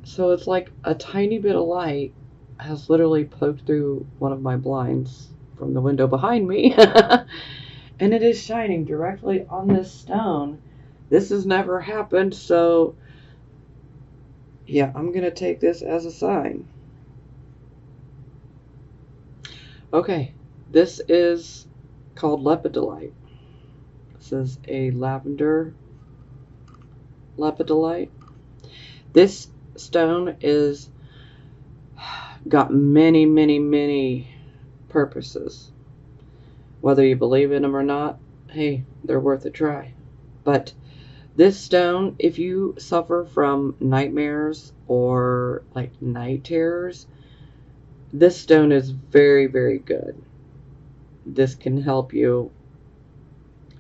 So it's like a tiny bit of light has literally poked through one of my blinds from the window behind me. And it is shining directly on this stone. This has never happened, so yeah, I'm going to take this as a sign. Okay, this is called lepidolite. This is a lavender lepidolite. This stone is got many, many, many purposes. Whether you believe in them or not, hey, they're worth a try. But this stone, if you suffer from nightmares or like night terrors, this stone is very, very good. This can help you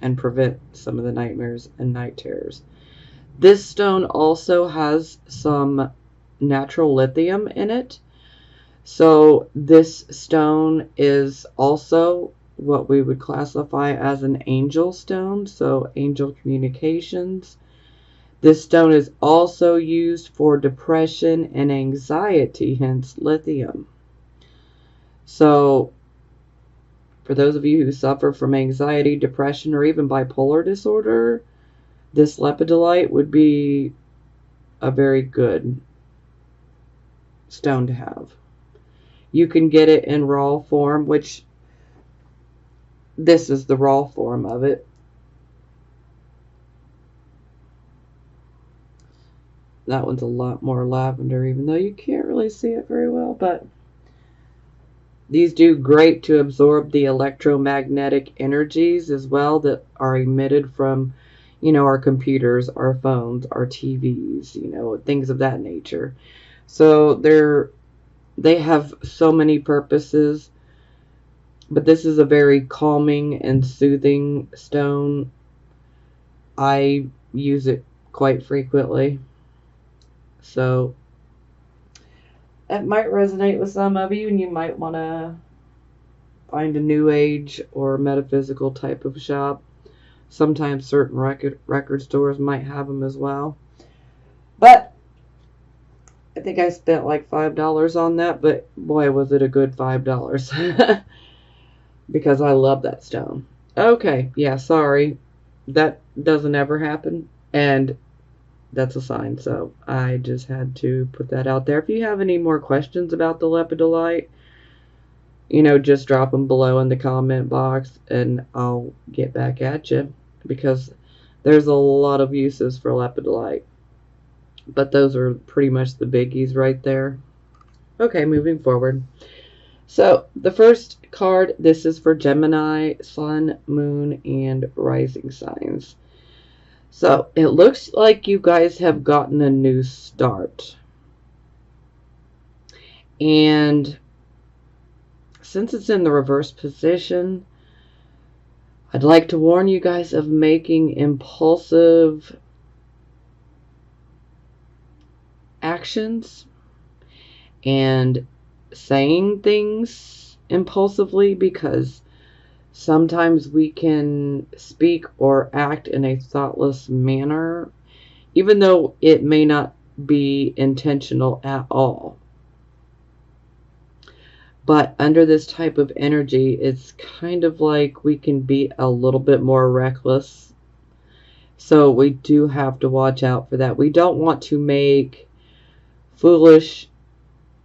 and prevent some of the nightmares and night terrors. This stone also has some natural lithium in it. So this stone is also what we would classify as an angel stone, so angel communications. This stone is also used for depression and anxiety, hence lithium. So for those of you who suffer from anxiety, depression, or even bipolar disorder, this lepidolite would be a very good stone to have. You can get it in raw form, which this is the raw form of it. That one's a lot more lavender, even though you can't really see it very well, but these do great to absorb the electromagnetic energies as well that are emitted from, our computers, our phones, our TVs, things of that nature. So they have so many purposes, but this is a very calming and soothing stone. I use it quite frequently. So it might resonate with some of you, and you might want to find a new age or metaphysical type of shop. Sometimes certain record stores might have them as well. But I think I spent like $5 on that, but boy, was it a good $5. Because I love that stone. Okay, yeah, sorry. That doesn't ever happen. And that's a sign. So I just had to put that out there. If you have any more questions about the lepidolite, just drop them below in the comment box and I'll get back at you, because there's a lot of uses for lepidolite. But those are pretty much the biggies right there. Okay, moving forward. So the first card, this is for Gemini, Sun, Moon, and Rising signs. So it looks like you guys have gotten a new start. And since it's in the reverse position, I'd like to warn you guys of making impulsive actions and saying things impulsively, because sometimes we can speak or act in a thoughtless manner, even though it may not be intentional at all. But under this type of energy, it's kind of like we can be a little bit more reckless. So we do have to watch out for that. We don't want to make foolish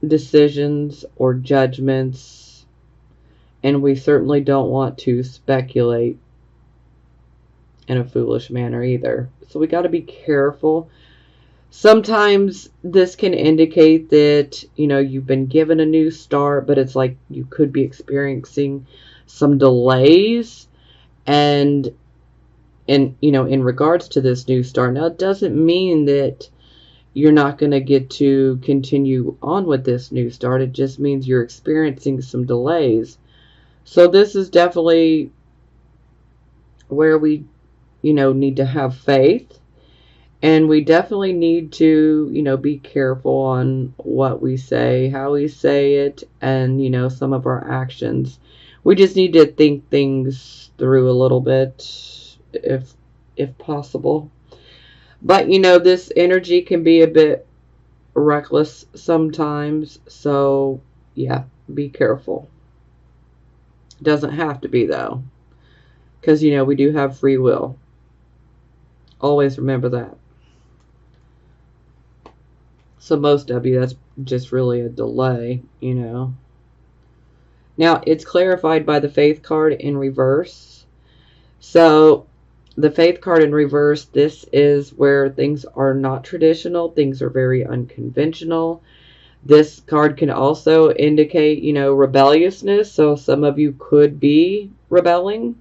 decisions or judgments, and we certainly don't want to speculate in a foolish manner either. So we got to be careful. Sometimes this can indicate that, you've been given a new start, but it's like you could be experiencing some delays. And in regards to this new start, now it doesn't mean that you're not going to get to continue on with this new start. It just means you're experiencing some delays. So this is definitely where we, need to have faith. And we definitely need to, be careful on what we say, how we say it, and, some of our actions. We just need to think things through a little bit, if possible. But, this energy can be a bit reckless sometimes. So, yeah, be careful. Doesn't have to be, though, because, we do have free will. Always remember that. So most of you, that's just really a delay. Now, it's clarified by the Faith card in reverse. So, the Faith card in reverse, this is where things are not traditional. Things are very unconventional. This card can also indicate, rebelliousness. So, some of you could be rebelling.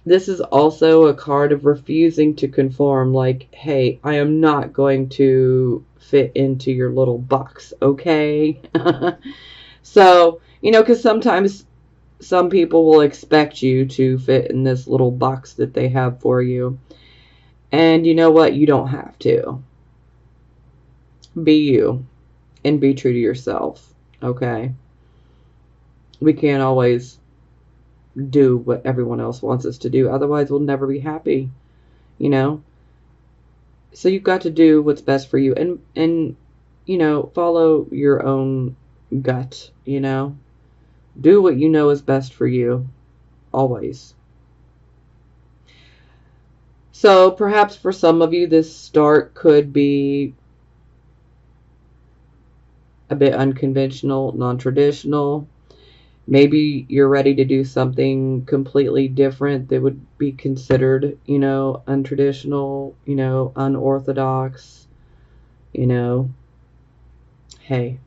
This is also a card of refusing to conform, like, hey, I am not going to fit into your little box, okay? So, because sometimes some people will expect you to fit in this little box that they have for you. And you know what? You don't have to. Be you and be true to yourself, okay? We can't always do what everyone else wants us to do. Otherwise, we'll never be happy, So you've got to do what's best for you and follow your own gut, Do what you know is best for you, always. So perhaps for some of you, this start could be a bit unconventional, non-traditional. Maybe you're ready to do something completely different that would be considered, untraditional, unorthodox, Hey.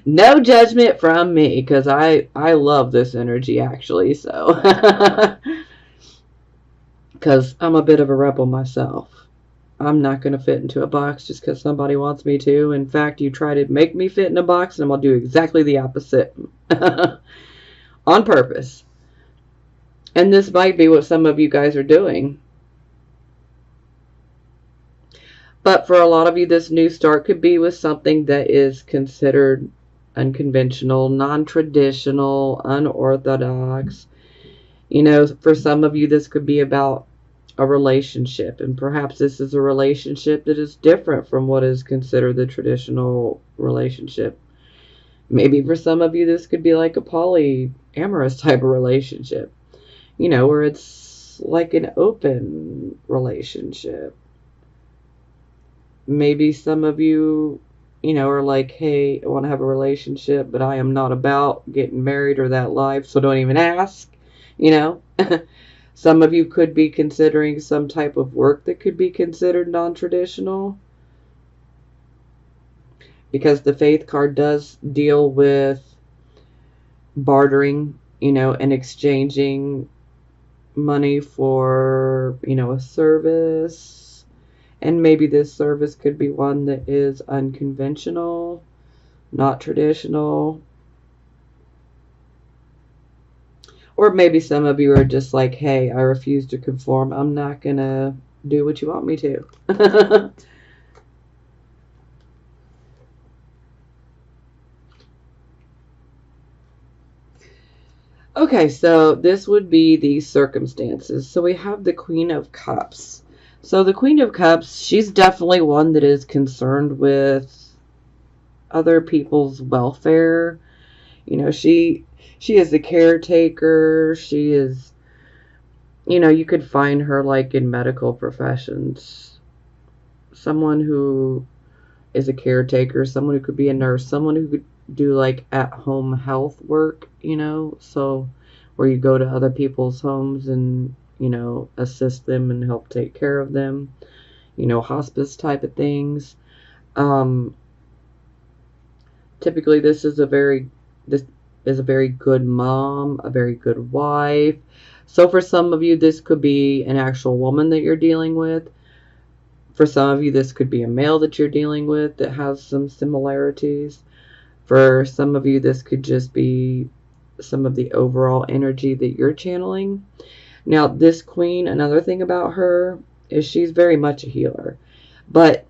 No judgment from me, because I love this energy, actually, so. Because I'm a bit of a rebel myself. I'm not going to fit into a box just because somebody wants me to. In fact, you try to make me fit in a box, and I'm going to do exactly the opposite. On purpose. And this might be what some of you guys are doing. But for a lot of you, this new start could be with something that is considered unconventional, non-traditional, unorthodox. For some of you, this could be about a relationship, and perhaps this is a relationship that is different from what is considered the traditional relationship. Maybe for some of you, this could be like a polyamorous type of relationship, where it's like an open relationship. Maybe some of you, are like, hey, I want to have a relationship, but I am not about getting married or that life, so don't even ask, Some of you could be considering some type of work that could be considered non-traditional, because the Faith card does deal with bartering, and exchanging money for, a service. And maybe this service could be one that is unconventional, not traditional. Or maybe some of you are just like, hey, I refuse to conform. I'm not going to do what you want me to. Okay, so this would be the circumstances. So we have the Queen of Cups. So the Queen of Cups, she's definitely one that is concerned with other people's welfare. She is a caretaker. She is, you could find her like in medical professions. Someone who is a caretaker, someone who could be a nurse, someone who could do like at-home health work, so where you go to other people's homes and, assist them and help take care of them, hospice type of things. Typically this is a very good mom, a very good wife. So for some of you, this could be an actual woman that you're dealing with. For some of you, this could be a male that you're dealing with that has some similarities. For some of you, this could just be some of the overall energy that you're channeling. Now, this queen, another thing about her is she's very much a healer. But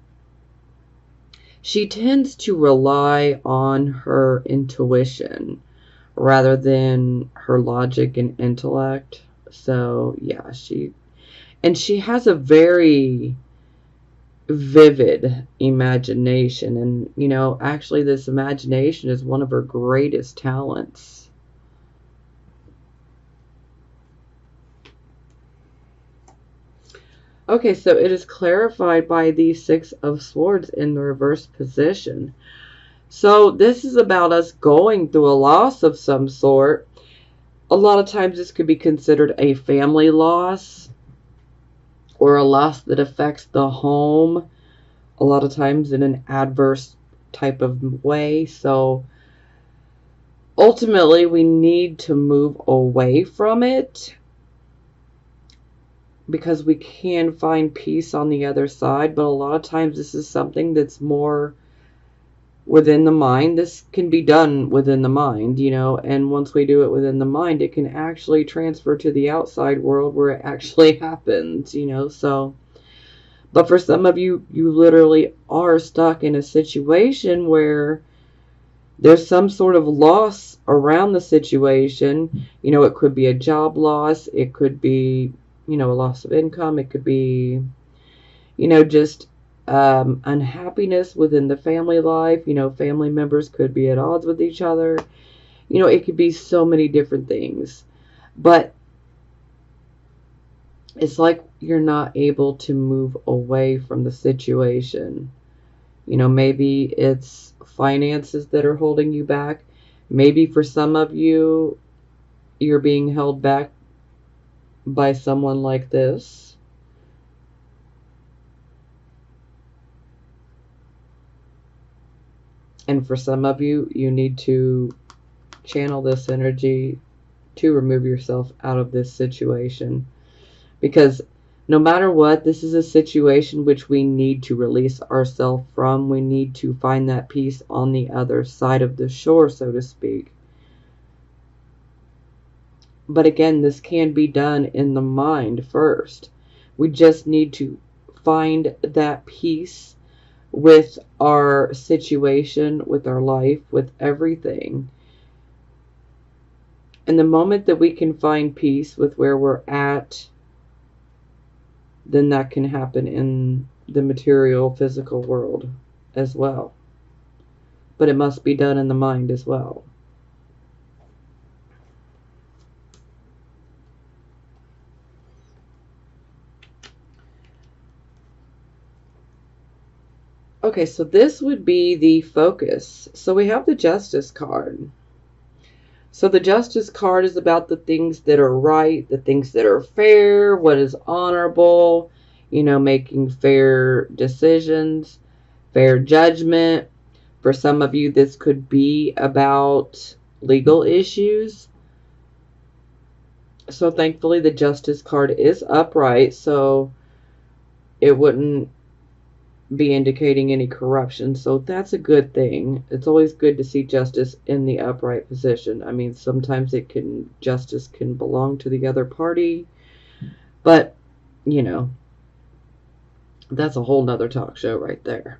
she tends to rely on her intuition rather than her logic and intellect. So, yeah, she has a very vivid imagination. And, actually, this imagination is one of her greatest talents. Okay, so it is clarified by the Six of Swords in the reverse position. So this is about us going through a loss of some sort. A lot of times this could be considered a family loss or a loss that affects the home, a lot of times in an adverse type of way. So ultimately we need to move away from it, because we can find peace on the other side. But a lot of times this is something that's more within the mind. This can be done within the mind, and once we do it within the mind, it can actually transfer to the outside world where it actually happens, so. But for some of you, you literally are stuck in a situation where there's some sort of loss around the situation. It could be a job loss, it could be, a loss of income, it could be, just unhappiness within the family life. Family members could be at odds with each other. It could be so many different things. But it's like you're not able to move away from the situation. Maybe it's finances that are holding you back. Maybe for some of you, you're being held back by someone like this. And for some of you, you need to channel this energy to remove yourself out of this situation. Because no matter what, this is a situation which we need to release ourselves from. We need to find that peace on the other side of the shore, so to speak. But again, this can be done in the mind first. We just need to find that peace with our situation, with our life, with everything. And the moment that we can find peace with where we're at, then that can happen in the material, physical world as well. But it must be done in the mind as well. Okay, so this would be the focus. So we have the Justice card. So the Justice card is about the things that are right, the things that are fair, what is honorable, making fair decisions, fair judgment. For some of you, this could be about legal issues. So thankfully, the Justice card is upright, so it wouldn't be indicating any corruption. So that's a good thing. It's always good to see justice in the upright position. I mean, sometimes justice can belong to the other party, but that's a whole nother talk show right there.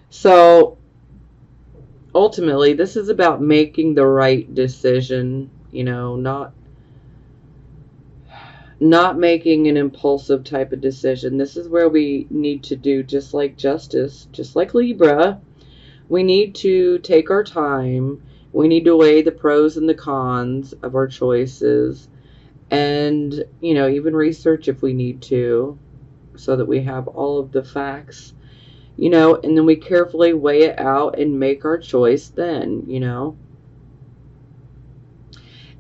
So ultimately, this is about making the right decision, not making an impulsive type of decision. This is where we need to do, just like Justice, just like Libra, we need to take our time. We need to weigh the pros and the cons of our choices, and even research if we need to, so that we have all of the facts, and then we carefully weigh it out and make our choice then.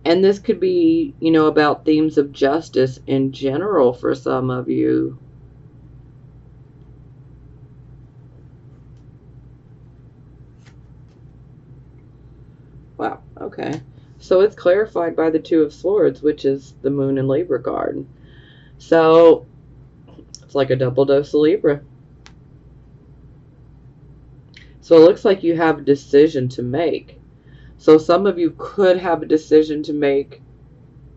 And this could be, about themes of justice in general for some of you. Wow, okay. So it's clarified by the Two of Swords, which is the Moon and Libra card. So it's like a double dose of Libra. So it looks like you have a decision to make. So some of you could have a decision to make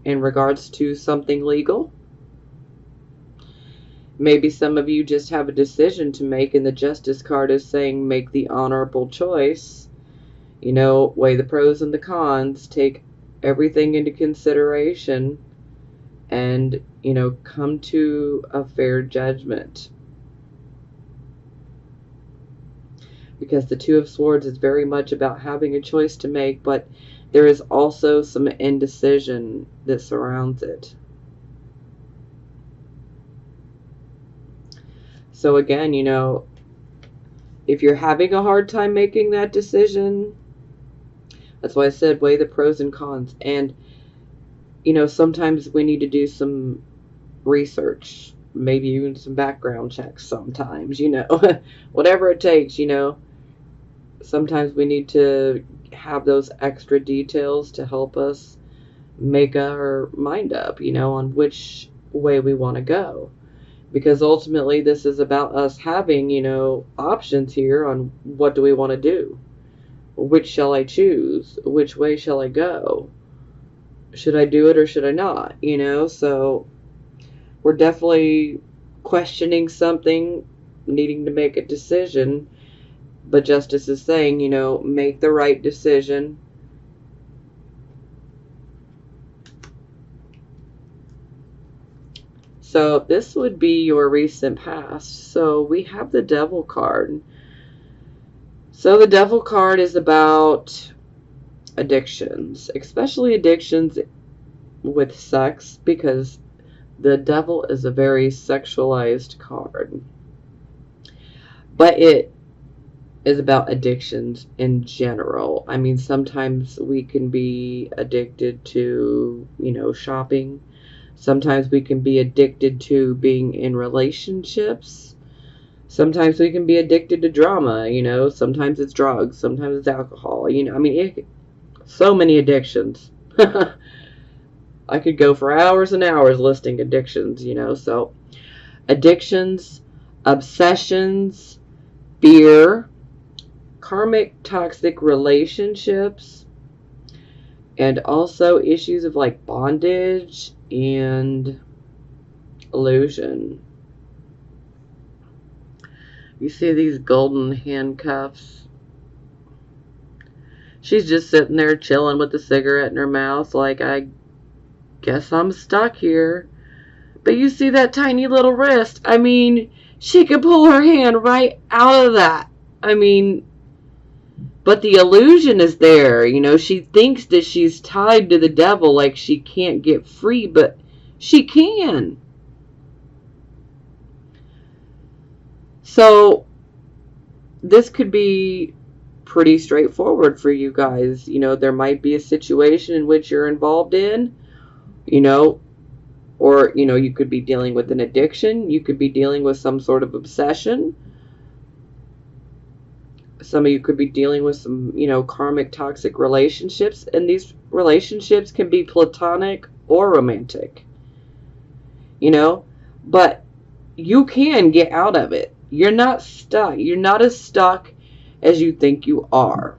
in regards to something legal. Maybe some of you just have a decision to make, and the Justice card is saying make the honorable choice. Weigh the pros and the cons, take everything into consideration, and, come to a fair judgment. because the Two of Swords is very much about having a choice to make, but there is also some indecision that surrounds it. So again, if you're having a hard time making that decision, that's why I said weigh the pros and cons. And, sometimes we need to do some research, maybe even some background checks sometimes, whatever it takes, sometimes we need to have those extra details to help us make our mind up, on which way we want to go. Because ultimately this is about us having, options here on what do we want to do. Which shall I choose? Which way shall I go? Should I do it or should I not? So we're definitely questioning something, needing to make a decision. But Justice is saying, make the right decision. So this would be your recent past. So we have the Devil card. So the Devil card is about addictions, especially addictions with sex, because the Devil is a very sexualized card. But it is about addictions in general. I mean, sometimes we can be addicted to, shopping. Sometimes we can be addicted to being in relationships. Sometimes we can be addicted to drama, Sometimes it's drugs. Sometimes it's alcohol. So many addictions. I could go for hours and hours listing addictions, So addictions, obsessions, fear, karmic toxic relationships, and also issues of like bondage and illusion. You see these golden handcuffs? She's just sitting there chilling with a cigarette in her mouth like, I guess I'm stuck here. But you see that tiny little wrist? I mean, she could pull her hand right out of that. But the illusion is there. She thinks that she's tied to the devil, like she can't get free, but she can. So this could be pretty straightforward for you guys. There might be a situation in which you're involved in, or, you could be dealing with an addiction. You could be dealing with some sort of obsession. Some of you could be dealing with some, karmic toxic relationships. And these relationships can be platonic or romantic. But you can get out of it. You're not stuck. You're not as stuck as you think you are.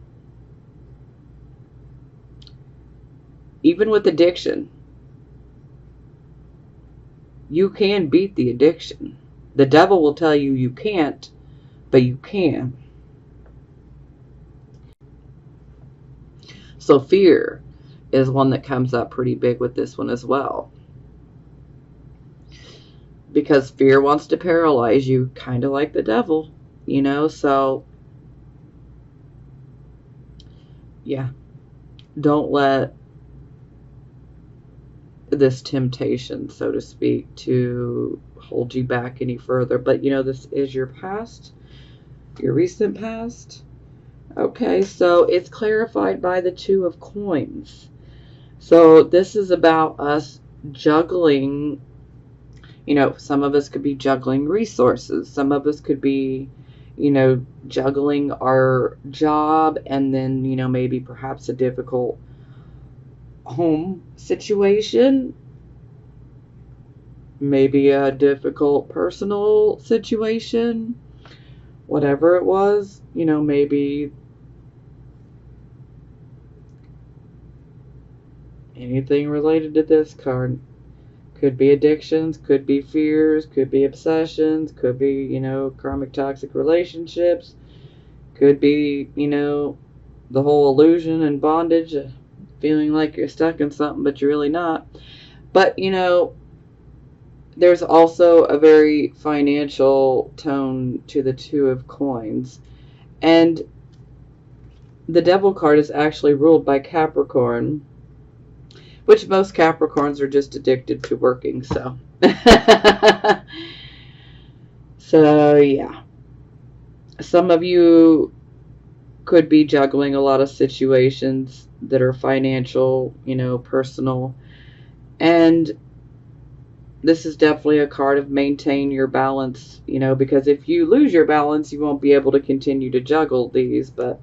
Even with addiction, you can beat the addiction. The devil will tell you you can't, but you can. So fear is one that comes up pretty big with this one as well. Because fear wants to paralyze you, kind of like the devil, so yeah, don't let this temptation, so to speak, to hold you back any further. But this is your past, your recent past. Okay, so it's clarified by the Two of Coins. So this is about us juggling. Some of us could be juggling resources. Some of us could be, juggling our job and then, maybe perhaps a difficult home situation. Maybe a difficult personal situation. Whatever it was, maybe anything related to this card. Could be addictions, could be fears, could be obsessions, could be, karmic toxic relationships, could be, the whole illusion and bondage, feeling like you're stuck in something, but you're really not. But, there's also a very financial tone to the Two of Coins. And the Devil card is actually ruled by Capricorn, which most Capricorns are just addicted to working, so. So, yeah. Some of you could be juggling a lot of situations that are financial, personal. And this is definitely a card of maintain your balance, because if you lose your balance, you won't be able to continue to juggle these. But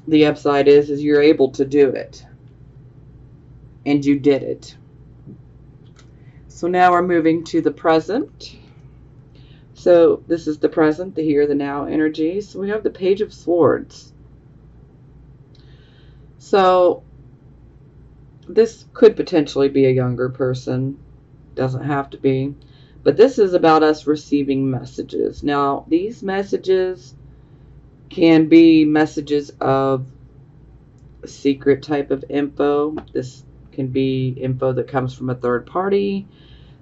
the upside is you're able to do it. And you did it. So now we're moving to the present. So this is the present, the here, the now energy. So we have the Page of Swords. So this could potentially be a younger person. Doesn't have to be. But this is about us receiving messages. Now, these messages can be messages of secret type of info. This can be info that comes from a third party.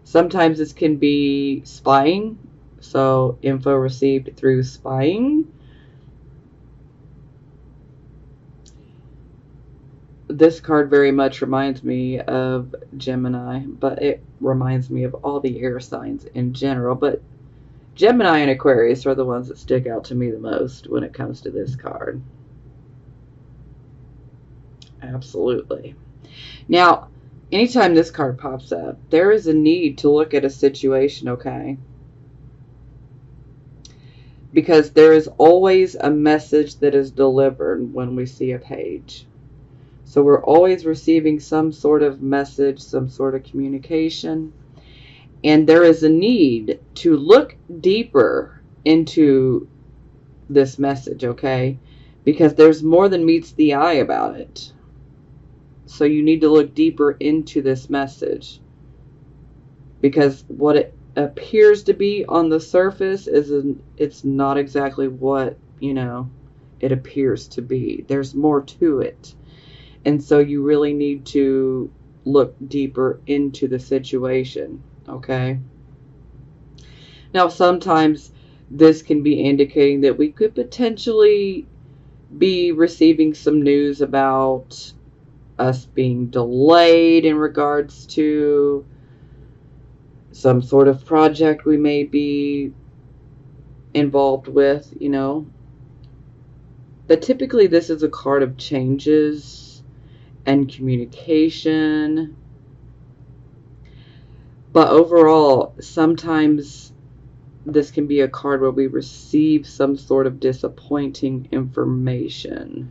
Sometimes this can be spying. So, info received through spying. This card very much reminds me of Gemini, but it reminds me of all the air signs in general. But Gemini and Aquarius are the ones that stick out to me the most when it comes to this card. Absolutely. Now, anytime this card pops up, there is a need to look at a situation, okay? Because there is always a message that is delivered when we see a page. So we're always receiving some sort of message, some sort of communication. And there is a need to look deeper into this message, okay? Because there's more than meets the eye about it. So you need to look deeper into this message. Because what it appears to be on the surface it's not exactly what, it appears to be. There's more to it. And so you really need to look deeper into the situation, okay? Now, sometimes this can be indicating that we could potentially be receiving some news about us being delayed in regards to some sort of project we may be involved with, But typically this is a card of changes and communication. But overall, sometimes this can be a card where we receive some sort of disappointing information.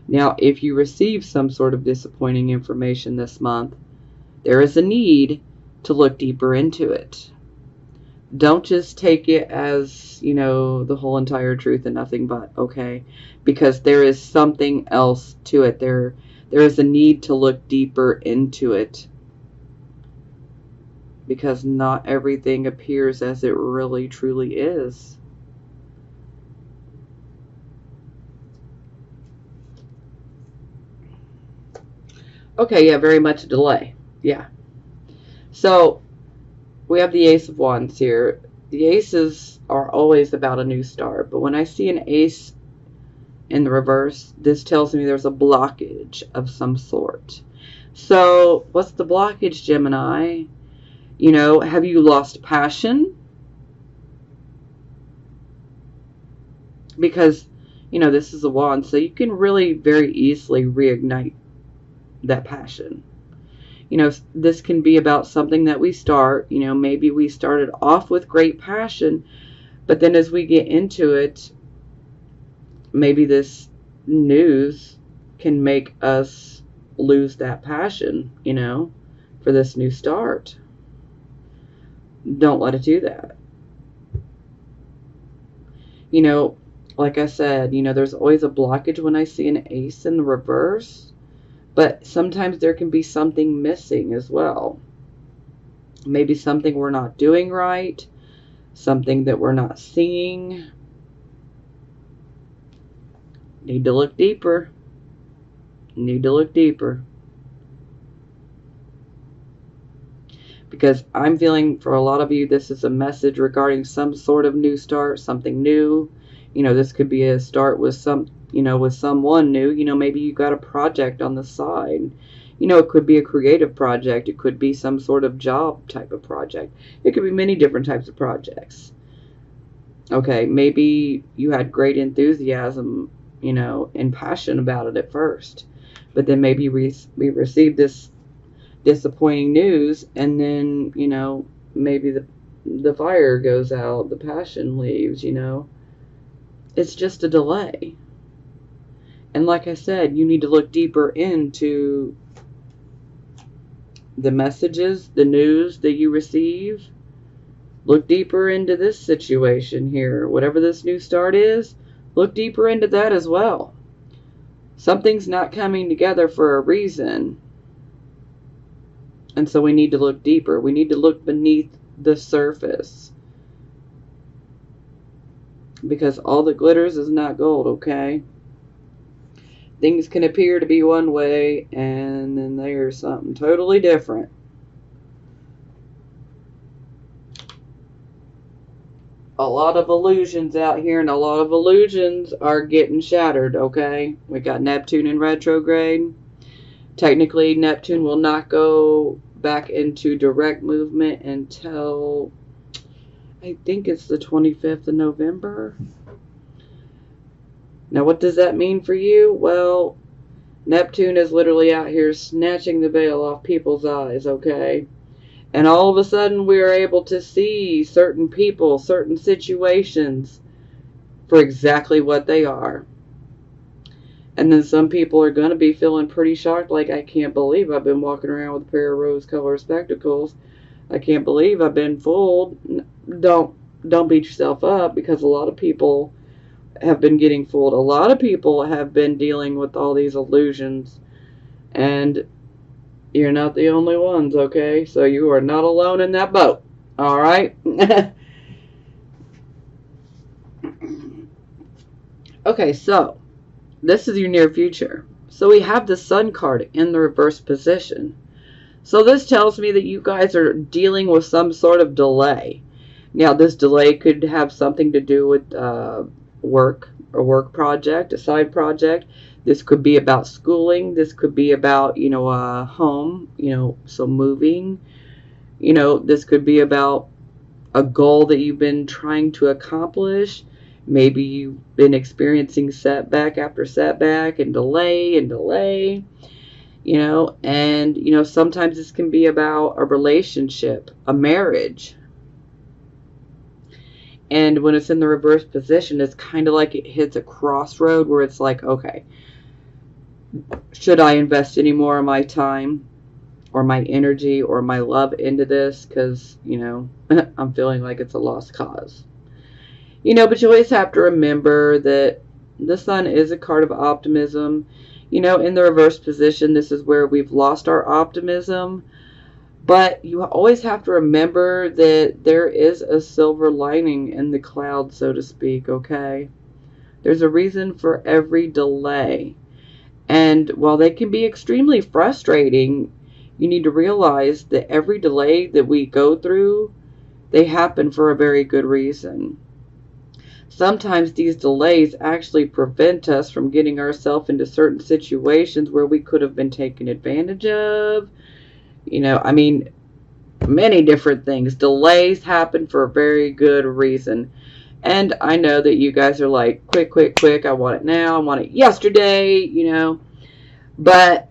Now, if you receive some sort of disappointing information this month, there is a need to look deeper into it. Don't just take it as, the whole entire truth and nothing but, okay? Because there is something else to it. There is a need to look deeper into it. Because not everything appears as it really truly is. Okay, yeah, very much a delay. Yeah. So, we have the Ace of Wands here. The aces are always about a new start, but when I see an ace in the reverse, this tells me there's a blockage of some sort. So, what's the blockage, Gemini? Have you lost passion? Because, this is a wand, so you can really very easily reignite that passion. This can be about something that we start. Maybe we started off with great passion, but then as we get into it, maybe this news can make us lose that passion, for this new start. Don't let it do that. Like I said, there's always a blockage when I see an ace in the reverse. But sometimes there can be something missing as well. Maybe something we're not doing right. Something that we're not seeing. Need to look deeper. Need to look deeper. Because I'm feeling for a lot of you, this is a message regarding some sort of new start, something new. This could be a start with with someone new. Maybe you got a project on the side. It could be a creative project. It could be some sort of job type of project. It could be many different types of projects. Okay, maybe you had great enthusiasm, and passion about it at first. But then maybe we received this disappointing news, and then maybe the fire goes out, the passion leaves. It's just a delay. And like I said, you need to look deeper into the messages, the news that you receive. Look deeper into this situation here. Whatever this new start is, look deeper into that as well. Something's not coming together for a reason. And so we need to look deeper. We need to look beneath the surface. Because all that glitters is not gold, okay? Things can appear to be one way, and then there's something totally different. A lot of illusions out here, and a lot of illusions are getting shattered, okay? We got Neptune in retrograde. Technically, Neptune will not go back into direct movement until, I think it's the 25th of November. Now, what does that mean for you? Well, Neptune is literally out here snatching the veil off people's eyes, okay? And all of a sudden, we are able to see certain people, certain situations for exactly what they are. And then some people are going to be feeling pretty shocked, like, I can't believe I've been walking around with a pair of rose-colored spectacles. I can't believe I've been fooled. Don't beat yourself up, because a lot of people have been getting fooled. A lot of people have been dealing with all these illusions, and you're not the only ones, okay? So you are not alone in that boat, all right? Okay, so this is your near future. So we have the Sun card in the reverse position. So this tells me that you guys are dealing with some sort of delay. Now, this delay could have something to do with work, a work project, a side project. This could be about schooling. This could be about, home, so moving. This could be about a goal that you've been trying to accomplish. Maybe you've been experiencing setback after setback and delay, and, sometimes this can be about a relationship, a marriage. And when it's in the reverse position, it's kind of like it hits a crossroad where it's like, okay, should I invest any more of my time or my energy or my love into this? Because, I'm feeling like it's a lost cause. But you always have to remember that the Sun is a card of optimism. In the reverse position, this is where we've lost our optimism. But you always have to remember that there is a silver lining in the cloud, so to speak, okay? There's a reason for every delay. And while they can be extremely frustrating, you need to realize that every delay that we go through, they happen for a very good reason. Sometimes these delays actually prevent us from getting ourselves into certain situations where we could have been taken advantage of. Many different things. Delays happen for a very good reason. And I know that you guys are like, quick, quick, quick. I want it now. I want it yesterday, But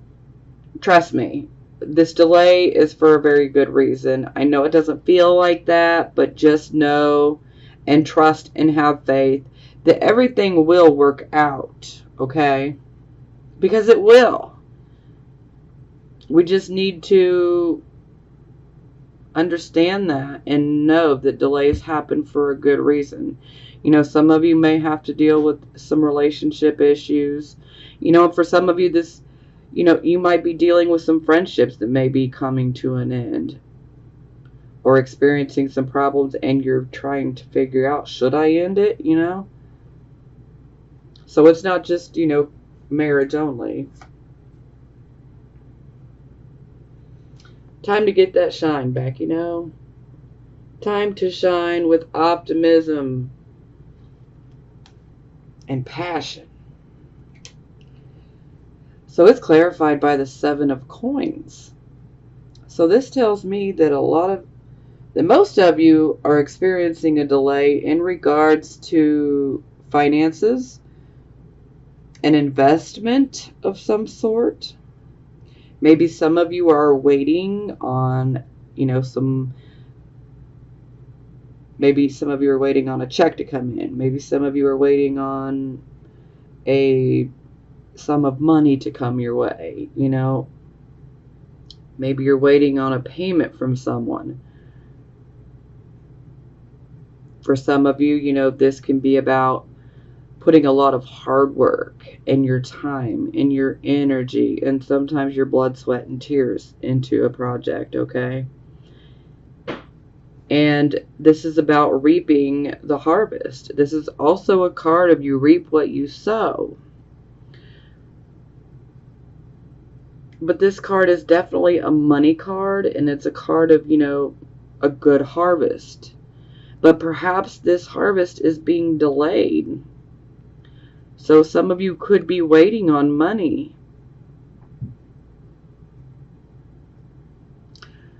trust me, this delay is for a very good reason. I know it doesn't feel like that, but just know and trust and have faith that everything will work out, okay? Because it will. We just need to understand that and know that delays happen for a good reason. Some of you may have to deal with some relationship issues. For some of you, this, you might be dealing with some friendships that may be coming to an end or experiencing some problems, and you're trying to figure out, should I end it, So it's not just, marriage only. Time to get that shine back, you know? Time to shine with optimism and passion. So it's clarified by the 7 of coins. So this tells me that most of you are experiencing a delay in regards to finances, an investment of some sort. Maybe some of you are waiting on, maybe some of you are waiting on a check to come in. Maybe some of you are waiting on a sum of money to come your way, Maybe you're waiting on a payment from someone. For some of you, this can be about putting a lot of hard work and your time and your energy and sometimes your blood, sweat, and tears into a project, okay? And this is about reaping the harvest. This is also a card of you reap what you sow. But this card is definitely a money card, and it's a card of, a good harvest. But perhaps this harvest is being delayed. So some of you could be waiting on money.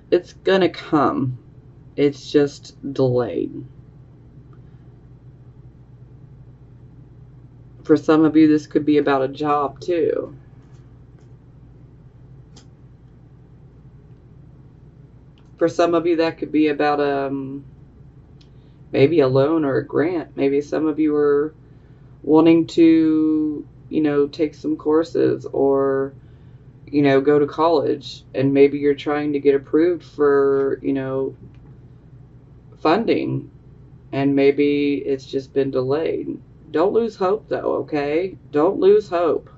It's gonna come. It's just delayed. For some of you, this could be about a job too. For some of you, that could be about maybe a loan or a grant. Maybe some of you are wanting to, take some courses or, go to college, and maybe you're trying to get approved for, funding, and maybe it's just been delayed. Don't lose hope though, okay? Don't lose hope.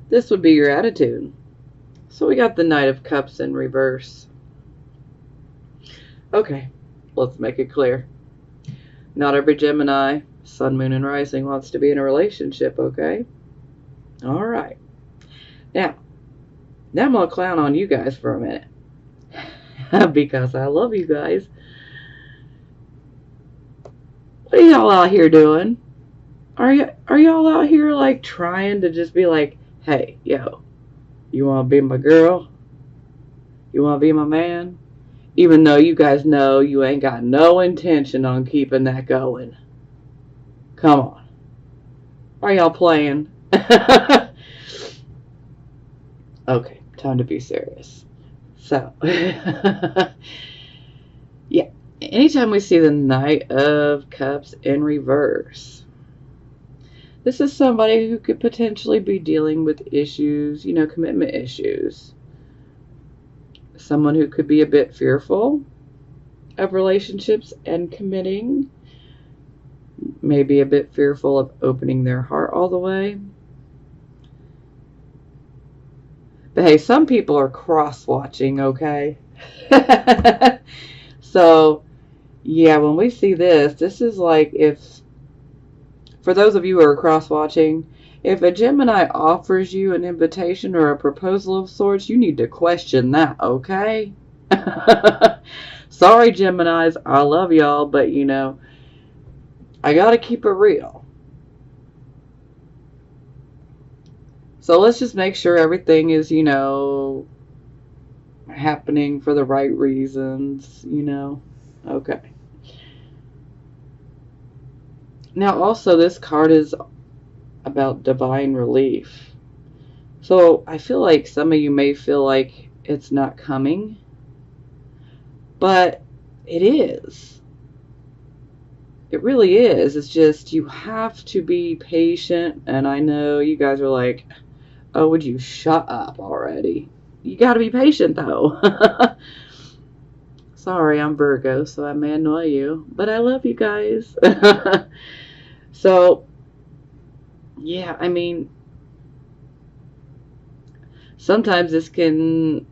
This would be your attitude. So we got the Knight of Cups in reverse. Okay, let's make it clear. Not every Gemini, Sun, Moon, and Rising wants to be in a relationship, okay? All right. Now I'm going to clown on you guys for a minute. Because I love you guys. What are y'all out here doing? Are y'all out here like trying to just be like, hey, yo, you want to be my girl? You want to be my man? Even though you guys know you ain't got no intention on keeping that going. Come on. Are y'all playing? Okay, time to be serious. So, yeah, anytime we see the Knight of Cups in reverse, this is somebody who could potentially be dealing with issues, commitment issues. Someone who could be a bit fearful of relationships and committing. Maybe a bit fearful of opening their heart all the way. But hey, some people are cross-watching, okay? So, yeah, when we see this is like for those of you who are cross-watching, if a Gemini offers you an invitation or a proposal of sorts, you need to question that, okay? Sorry, Geminis, I love y'all, but I gotta keep it real. So let's just make sure everything is, happening for the right reasons, Okay. Now, also, this card is about divine relief. So I feel like some of you may feel like it's not coming, but it is. It really is. It's just you have to be patient, and I know you guys are like, oh, would you shut up already? You got to be patient, though. Sorry, I'm Virgo, so I may annoy you, but I love you guys. So, yeah, I mean, sometimes this can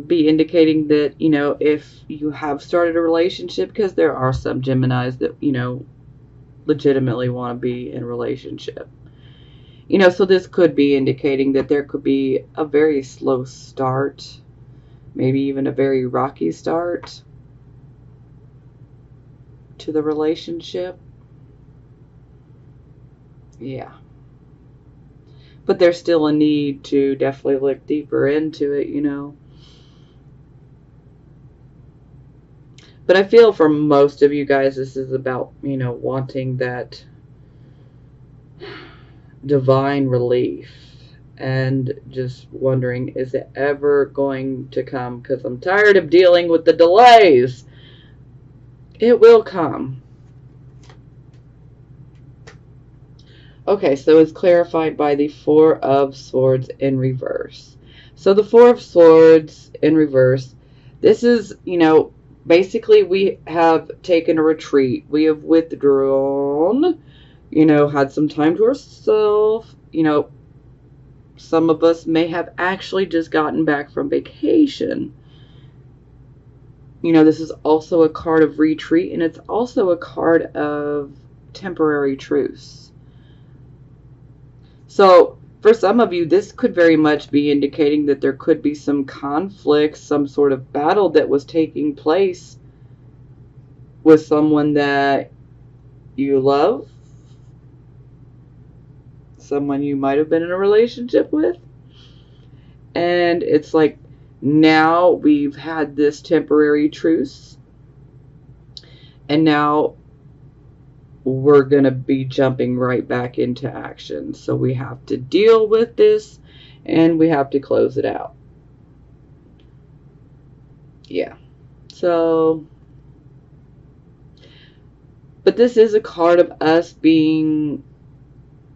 be indicating that, if you have started a relationship, because there are some Geminis that, legitimately want to be in a relationship. You know, so this could be indicating that there could be a very slow start, maybe even a very rocky start to the relationship. Yeah. But there's still a need to definitely look deeper into it, you know. But I feel for most of you guys, this is about, you know, wanting that divine relief and just wondering, is it ever going to come? Because I'm tired of dealing with the delays. It will come. Okay, so it's clarified by the Four of Swords in reverse. So the Four of Swords in reverse, this is, you know, basically we have taken a retreat. We have withdrawn, you know, had some time to ourselves. You know, some of us may have actually just gotten back from vacation. You know, this is also a card of retreat, and it's also a card of temporary truce. So for some of you, this could very much be indicating that there could be some conflict, some sort of battle that was taking place with someone that you love, someone you might have been in a relationship with. And it's like, now we've had this temporary truce, and now we're going to be jumping right back into action. So we have to deal with this, and we have to close it out. Yeah. So, but this is a card of us being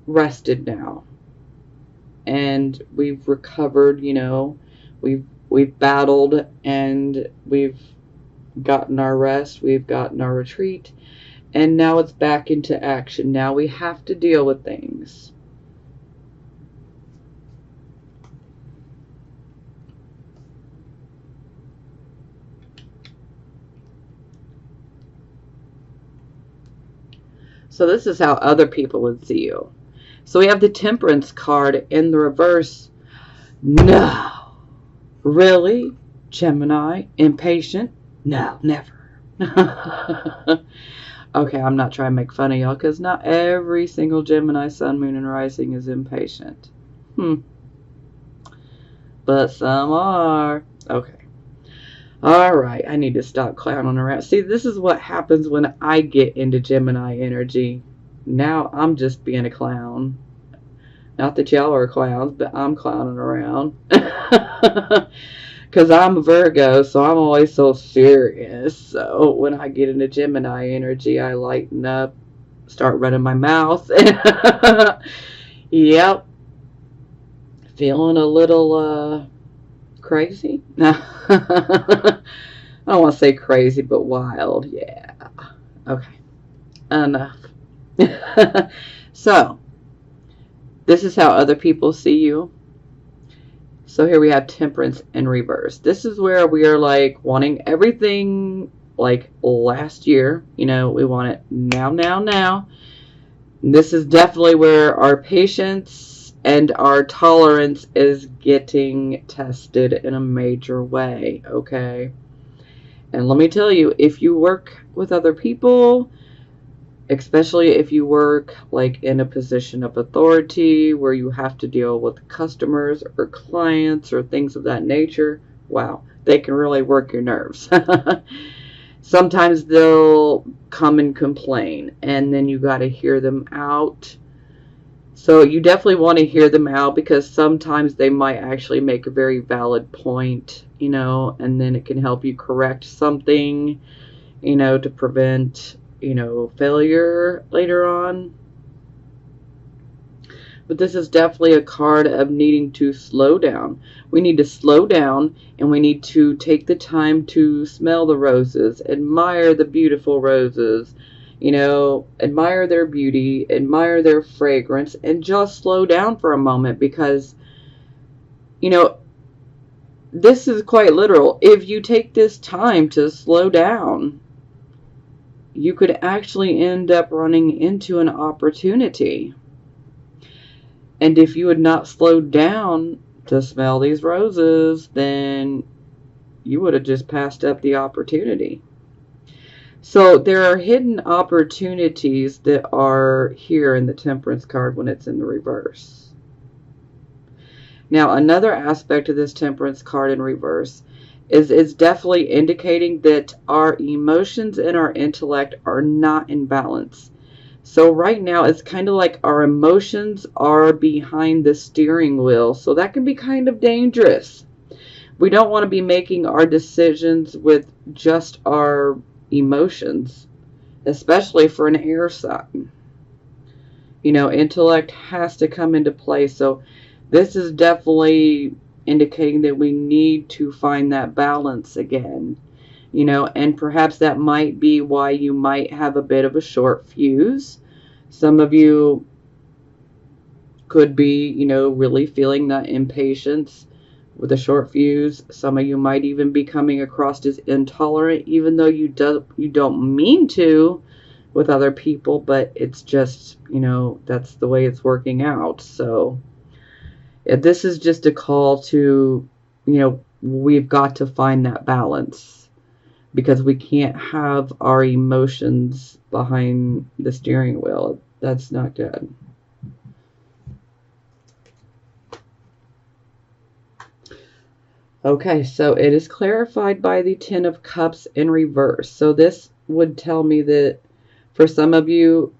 rested now. And we've recovered, you know, we've battled, and we've gotten our rest, we've gotten our retreat, and now it's back into action. Now we have to deal with things. So this is how other people would see you. So we have the Temperance card in the reverse. No. Really? Gemini? Impatient? No, never. Okay, I'm not trying to make fun of y'all, because not every single Gemini, Sun, Moon, and Rising is impatient. But some are. Okay. Alright, I need to stop clowning around. See, this is what happens when I get into Gemini energy. Now I'm just being a clown. Not that y'all are clowns, but I'm clowning around. Because I'm a Virgo, so I'm always so serious. So when I get into Gemini energy, I lighten up, start running my mouth. Yep. Feeling a little crazy? I don't want to say crazy, but wild. Yeah. Okay. Enough. So, this is how other people see you. So here we have Temperance in reverse. This is where we are like wanting everything like last year. You know, we want it now, now, now. This is definitely where our patience and our tolerance is getting tested in a major way, okay? And let me tell you, if you work with other people, especially if you work like in a position of authority where you have to deal with customers or clients or things of that nature, wow, they can really work your nerves. Sometimes they'll come and complain, and then you got to hear them out. So you definitely want to hear them out, because sometimes they might actually make a very valid point, you know, and then it can help you correct something, you know, to prevent, you know, failure later on. But this is definitely a card of needing to slow down. We need to slow down, and we need to take the time to smell the roses, admire the beautiful roses, you know, admire their beauty, admire their fragrance, and just slow down for a moment, because, you know, this is quite literal. If you take this time to slow down, you could actually end up running into an opportunity. And if you had not slowed down to smell these roses, then you would have just passed up the opportunity. So there are hidden opportunities that are here in the Temperance card when it's in the reverse. Now, another aspect of this Temperance card in reverse is it's definitely indicating that our emotions and our intellect are not in balance. So right now, it's kind of like our emotions are behind the steering wheel. So that can be kind of dangerous. We don't want to be making our decisions with just our emotions, especially for an air sign. You know, intellect has to come into play. So this is definitely indicating that we need to find that balance again. You know, and perhaps that might be why you might have a bit of a short fuse. Some of you could be, you know, really feeling that impatience with a short fuse. Some of you might even be coming across as intolerant, even though you don't mean to with other people, but it's just, you know, that's the way it's working out. So this is just a call to, you know, we've got to find that balance, because we can't have our emotions behind the steering wheel. That's not good. Okay, so it is clarified by the Ten of Cups in reverse. So this would tell me that for some of you,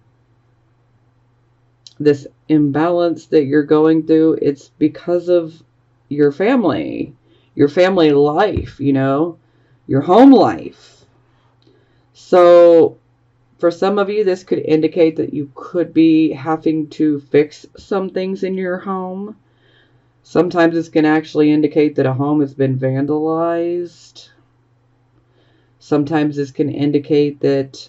this imbalance that you're going through, it's because of your family life, you know, your home life. So for some of you, this could indicate that you could be having to fix some things in your home. Sometimes this can actually indicate that a home has been vandalized. Sometimes this can indicate that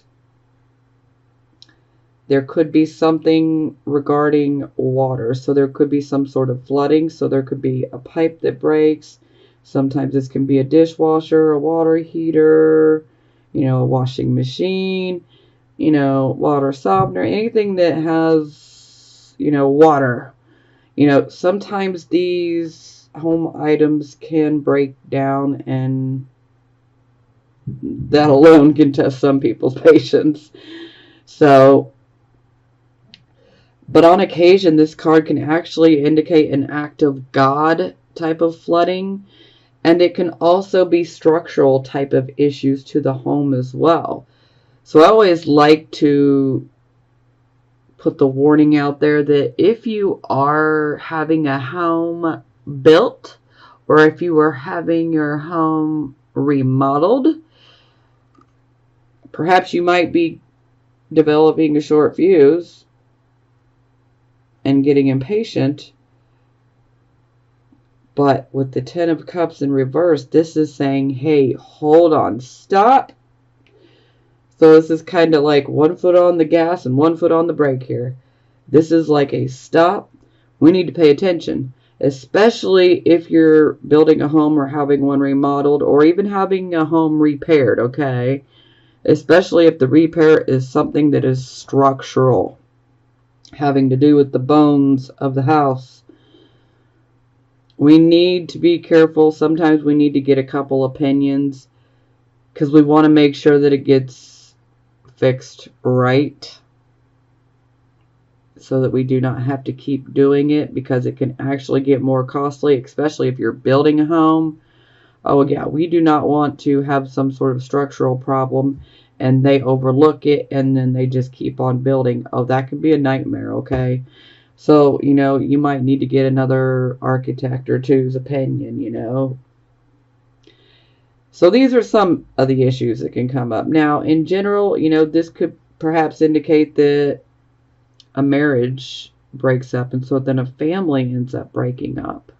there could be something regarding water. So there could be some sort of flooding. So there could be a pipe that breaks. Sometimes this can be a dishwasher, a water heater, you know, a washing machine, you know, water softener, anything that has, you know, water. You know, sometimes these home items can break down, and that alone can test some people's patience. So, but on occasion, this card can actually indicate an act of God type of flooding, and it can also be structural type of issues to the home as well. So I always like to put the warning out there that if you are having a home built, or if you are having your home remodeled, perhaps you might be developing a short fuse and getting impatient. But with the Ten of Cups in reverse, this is saying, hey, hold on, stop. So this is kind of like 1 foot on the gas and 1 foot on the brake here. This is like a stop. We need to pay attention, especially if you're building a home or having one remodeled, or even having a home repaired, okay? Especially if the repair is something that is structural, having to do with the bones of the house. We need to be careful. Sometimes we need to get a couple opinions, because we want to make sure that it gets fixed right, so that we do not have to keep doing it, because it can actually get more costly, especially if you're building a home. Oh yeah, we do not want to have some sort of structural problem and they overlook it and then they just keep on building. Oh, that can be a nightmare, okay? So, you know, you might need to get another architect or two's opinion, you know. So these are some of the issues that can come up. Now, in general, you know, this could perhaps indicate that a marriage breaks up, and so then a family ends up breaking up.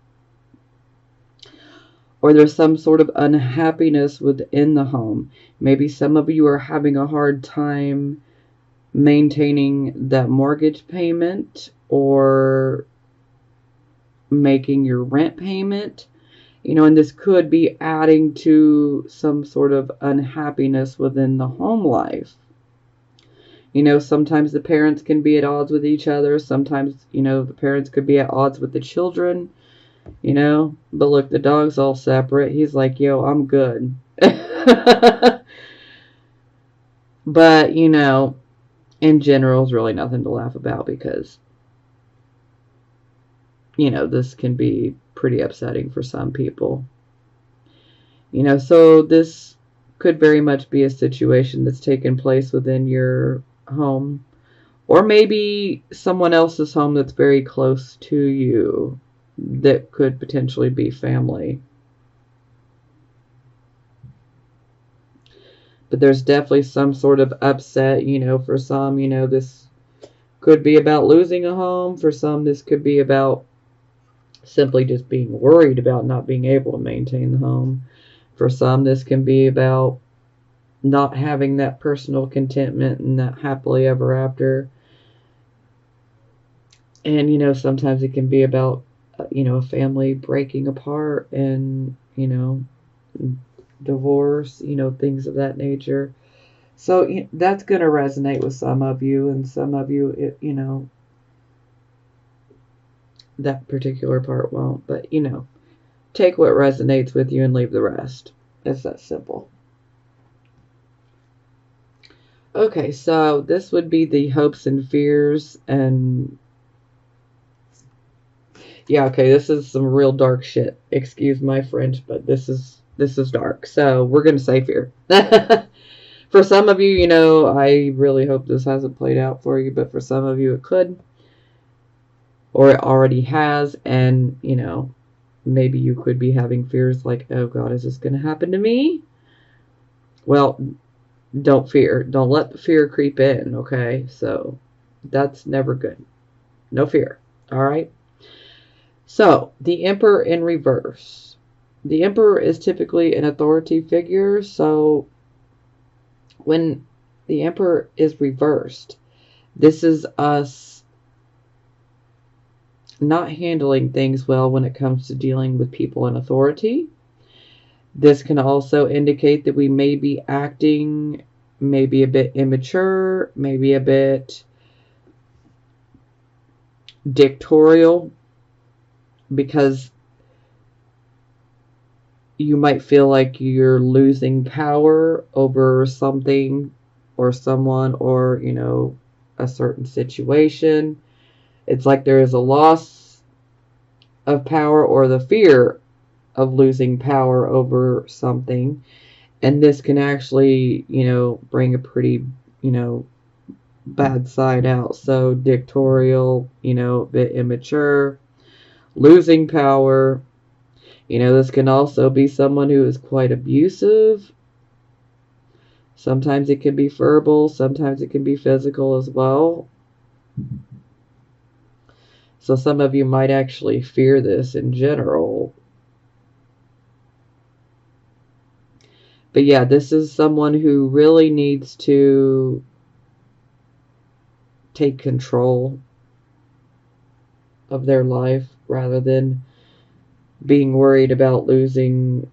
Or there's some sort of unhappiness within the home. Maybe some of you are having a hard time maintaining that mortgage payment or making your rent payment. You know, and this could be adding to some sort of unhappiness within the home life. You know, sometimes the parents can be at odds with each other. Sometimes, you know, the parents could be at odds with the children, you know. But look, the dog's all separate. He's like, yo, I'm good. But, you know, in general, it's really nothing to laugh about because, you know, this can be pretty upsetting for some people. You know, so this could very much be a situation that's taken place within your home, or maybe someone else's home that's very close to you that could potentially be family. But there's definitely some sort of upset, you know, for some, you know, this could be about losing a home. For some, this could be about simply just being worried about not being able to maintain the home. For some, this can be about not having that personal contentment and that happily ever after. And, you know, sometimes it can be about, you know, a family breaking apart and, you know, divorce, you know, things of that nature. So that's going to resonate with some of you, and some of you, you know, that particular part won't. But, you know, take what resonates with you and leave the rest. It's that simple. Okay, so this would be the hopes and fears, and yeah, okay, this is some real dark shit. Excuse my French, but this is dark. So we're gonna say fear. For some of you, you know, I really hope this hasn't played out for you, but for some of you it could, or it already has, and you know, maybe you could be having fears like, oh God, is this gonna happen to me? Well, don't fear. Don't let the fear creep in, okay? So that's never good. No fear. All right? So, the Emperor in reverse. The Emperor is typically an authority figure, so when the Emperor is reversed, this is us not handling things well when it comes to dealing with people in authority. This can also indicate that we may be acting maybe a bit immature, maybe a bit dictatorial, because you might feel like you're losing power over something or someone, or, you know, a certain situation. It's like there is a loss of power or the fear of losing power over something. And this can actually, you know, bring a pretty, you know, bad side out. So dictatorial, you know, a bit immature, losing power. You know, this can also be someone who is quite abusive. Sometimes it can be verbal, sometimes it can be physical as well. So some of you might actually fear this in general. But yeah, this is someone who really needs to take control of their life rather than being worried about losing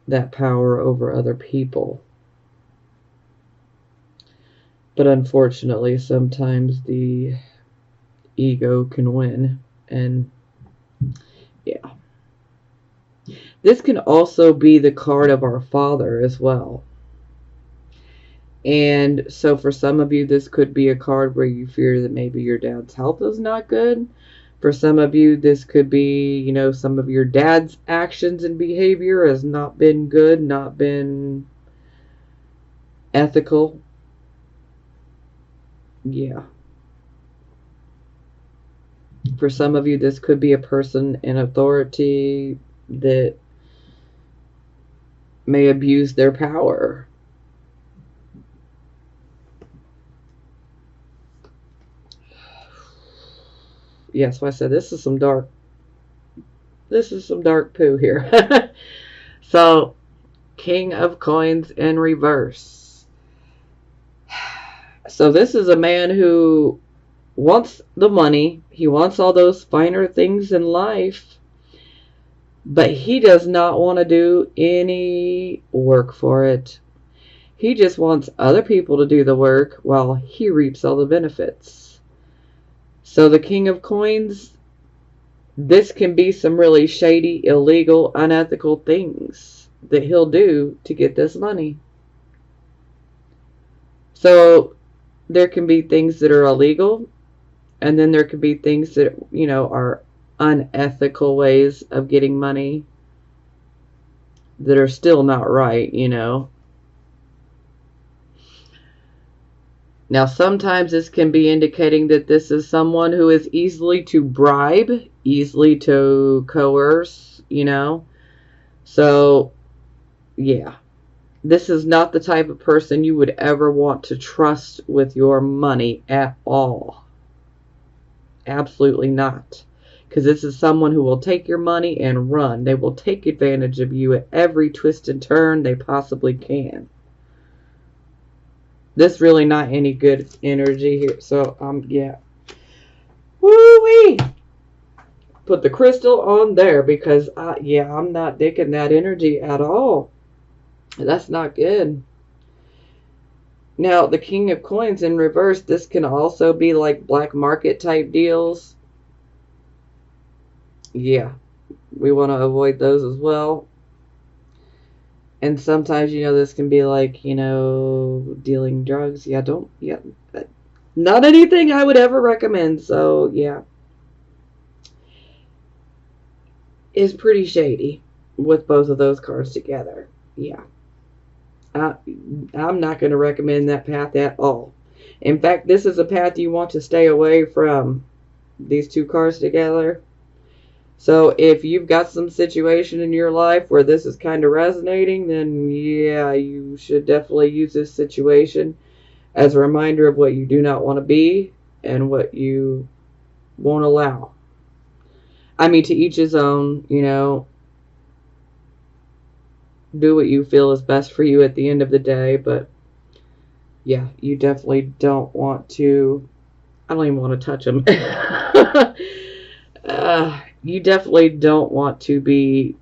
that power over other people. But unfortunately, sometimes the ego can win. And yeah. This can also be the card of our Father as well. And so for some of you, this could be a card where you fear that maybe your dad's health is not good. For some of you, this could be, you know, some of your dad's actions and behavior has not been good, not been ethical. Yeah. For some of you, this could be a person in authority that may abuse their power. Yeah, so I said this is some dark poo here. So, King of Coins in reverse. So this is a man who wants the money. He wants all those finer things in life. But he does not want to do any work for it. He just wants other people to do the work while he reaps all the benefits. So the King of Coins, this can be some really shady, illegal, unethical things that he'll do to get this money. So there can be things that are illegal, and then there could be things that, are unethical ways of getting money that are still not right, Now, sometimes this can be indicating that this is someone who is easily to bribe, easily to coerce, So, yeah. This is not the type of person you would ever want to trust with your money at all. Absolutely not. Because this is someone who will take your money and run. They will take advantage of you at every twist and turn they possibly can. This really not any good energy here. So, yeah. Woo-wee! Put the crystal on there because, I'm not digging that energy at all. That's not good. Now, the King of Coins in reverse, this can also be like black market type deals. Yeah, we want to avoid those as well. And sometimes, this can be like, dealing drugs. Not anything I would ever recommend. So, yeah. Is pretty shady with both of those cards together. Yeah. I'm not going to recommend that path at all. In fact, this is a path you want to stay away from, these two cards together. So if you've got some situation in your life where this is kind of resonating, then yeah, you should definitely use this situation as a reminder of what you do not want to be and what you won't allow. I mean, to each his own, do what you feel is best for you at the end of the day, but yeah, you definitely don't want to, I don't even want to touch them. You definitely don't want to be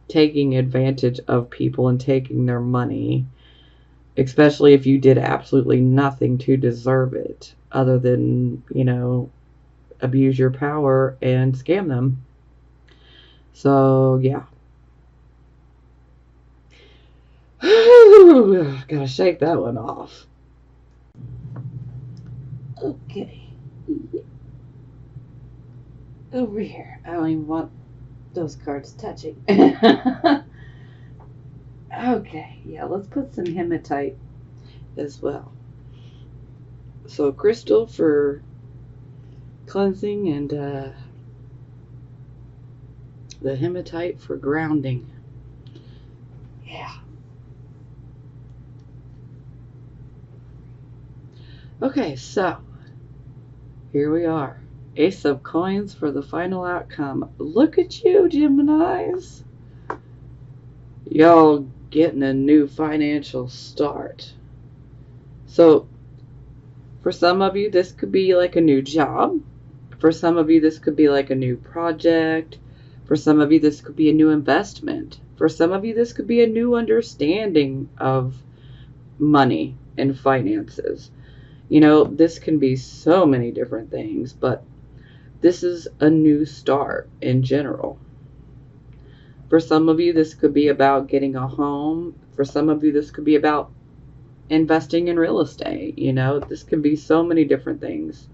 taking advantage of people and taking their money, especially if you did absolutely nothing to deserve it other than, abuse your power and scam them. So, yeah. Gotta shake that one off. Okay. Over here. I don't even want those cards touching. Okay. Yeah, let's put some hematite as well. So, crystal for cleansing and the hematite for grounding. Yeah. Okay, so here we are. Ace of Coins for the final outcome. Look at you, Geminis. Y'all getting a new financial start. So, for some of you, this could be like a new job. For some of you, this could be like a new project. For some of you, this could be a new investment. For some of you, this could be a new understanding of money and finances. This can be so many different things, but this is a new start in general. For some of you, this could be about getting a home. For some of you, this could be about investing in real estate. This can be so many different things.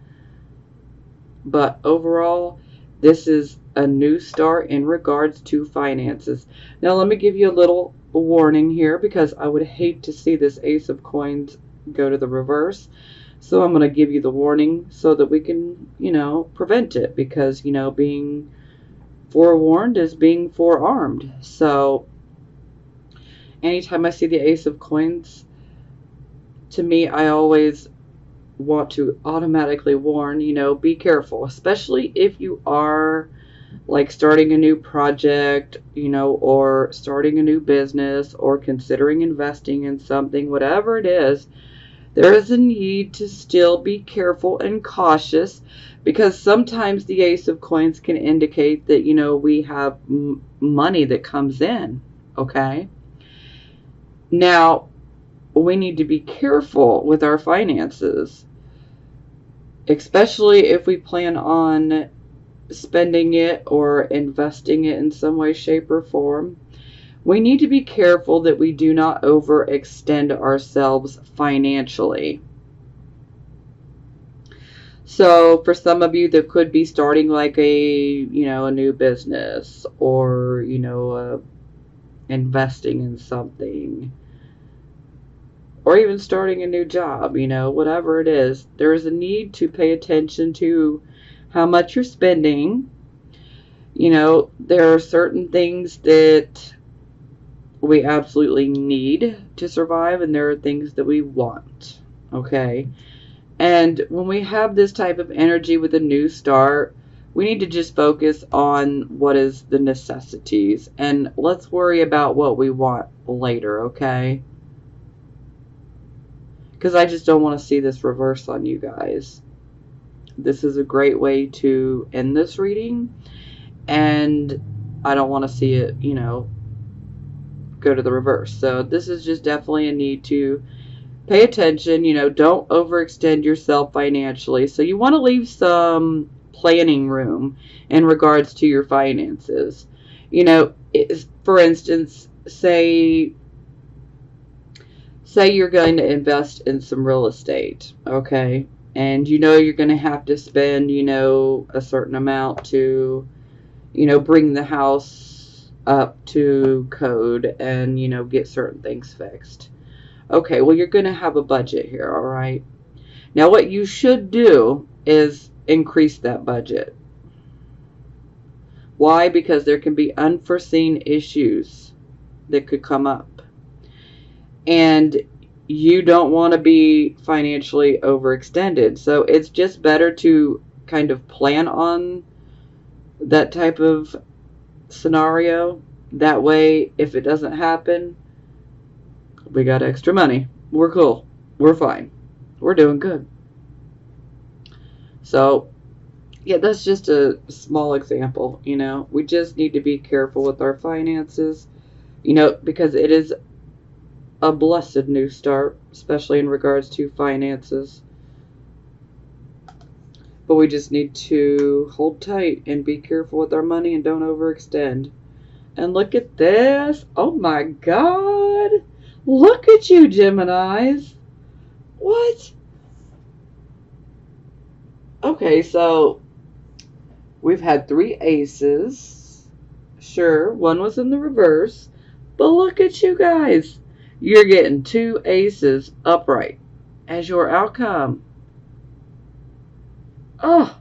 But overall, this is a new start in regards to finances. Now, let me give you a little warning here because I would hate to see this Ace of Coins go to the reverse. So I'm going to give you the warning so that we can, prevent it because, being forewarned is being forearmed. So anytime I see the Ace of Coins, to me, I always want to automatically warn, be careful, especially if you are like starting a new project, or starting a new business or considering investing in something, whatever it is. There is a need to still be careful and cautious because sometimes the Ace of Coins can indicate that, we have money that comes in, okay? Now, we need to be careful with our finances, especially if we plan on spending it or investing it in some way, shape, or form. We need to be careful that we do not overextend ourselves financially. So for some of you that could be starting like a new business, or investing in something, or even starting a new job, whatever it is, there is a need to pay attention to how much you're spending. There are certain things that we absolutely need to survive, and there are things that we want. Okay? And when we have this type of energy with a new start, we need to just focus on what is the necessities, and let's worry about what we want later, okay? Because I just don't want to see this reverse on you guys. This is a great way to end this reading, and I don't want to see it, go to the reverse. So this is just definitely a need to pay attention. Don't overextend yourself financially. So you want to leave some planning room in regards to your finances. For instance, say you're going to invest in some real estate, okay? And you're going to have to spend, a certain amount to, bring the house up to code and, get certain things fixed. Okay, well, you're going to have a budget here, all right? Now, what you should do is increase that budget. Why? Because there can be unforeseen issues that could come up. And you don't want to be financially overextended. So it's just better to kind of plan on that type of scenario. That way, if it doesn't happen, we got extra money. We're cool. We're fine. We're doing good. So, yeah, that's just a small example. We just need to be careful with our finances, because it is a blessed new start, especially in regards to finances. But we just need to hold tight and be careful with our money and don't overextend. And look at this. Oh my God. Look at you, Geminis. What? Okay, so we've had 3 aces. Sure, one was in the reverse. But look at you guys. You're getting 2 aces upright as your outcome. Oh.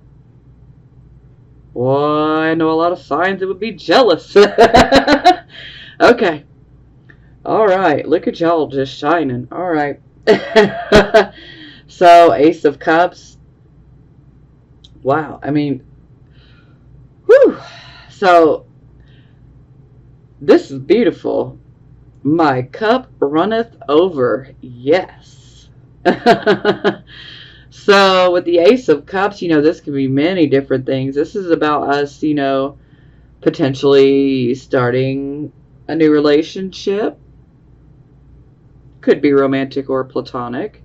Well, I know a lot of signs that would be jealous. Okay. All right. Look at y'all just shining. All right. So, Ace of Cups. Wow. I mean, whew. So, this is beautiful. My cup runneth over. Yes. So with the Ace of Cups, this can be many different things. This is about us, potentially starting a new relationship. Could be romantic or platonic.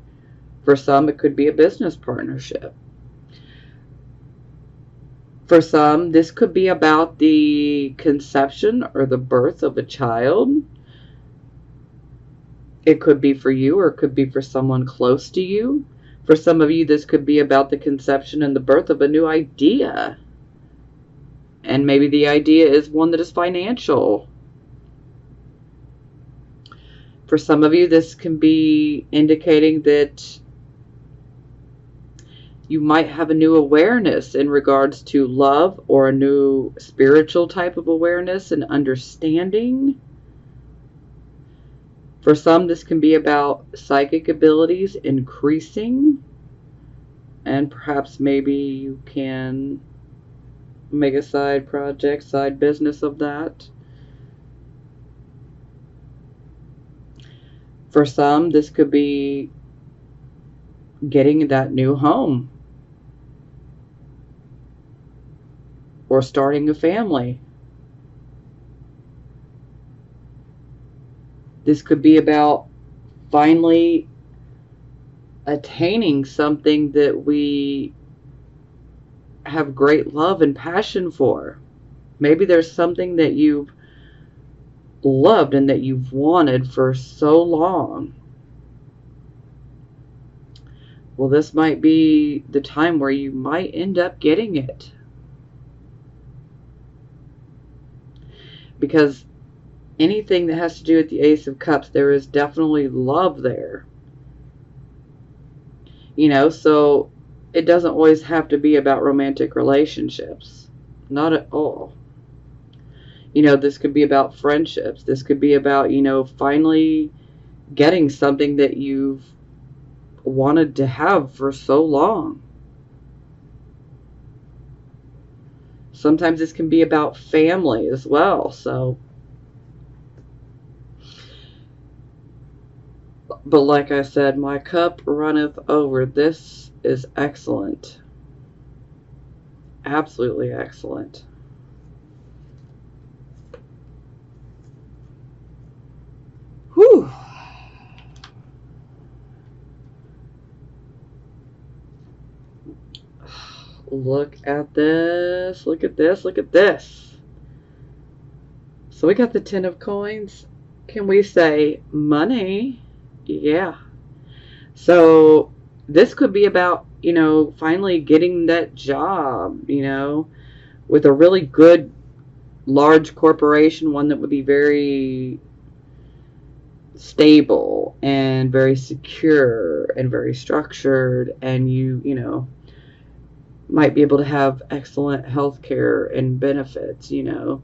For some, it could be a business partnership. For some, this could be about the conception or the birth of a child. It could be for you, or it could be for someone close to you. For some of you, this could be about the conception and the birth of a new idea. And maybe the idea is one that is financial. For some of you, this can be indicating that you might have a new awareness in regards to love, or a new spiritual type of awareness and understanding. For some, this can be about psychic abilities increasing, and perhaps maybe you can make a side project, side business of that. For some, this could be getting that new home, or starting a family. This could be about finally attaining something that we have great love and passion for. Maybe there's something that you've loved and that you've wanted for so long. Well, this might be the time where you might end up getting it. Because anything that has to do with the Ace of Cups, there is definitely love there. You know, so it doesn't always have to be about romantic relationships. Not at all. You know, this could be about friendships. This could be about, you know, finally getting something that you've wanted to have for so long. Sometimes this can be about family as well. So, but like I said, my cup runneth over. This is excellent. Absolutely excellent. Whew. Look at this. Look at this. Look at this. So we got the 10 of coins. Can we say money? Yeah. So this could be about, you know, finally getting that job, you know, with a really good large corporation, one that would be very stable and very secure and very structured, and you know, might be able to have excellent health care and benefits, you know.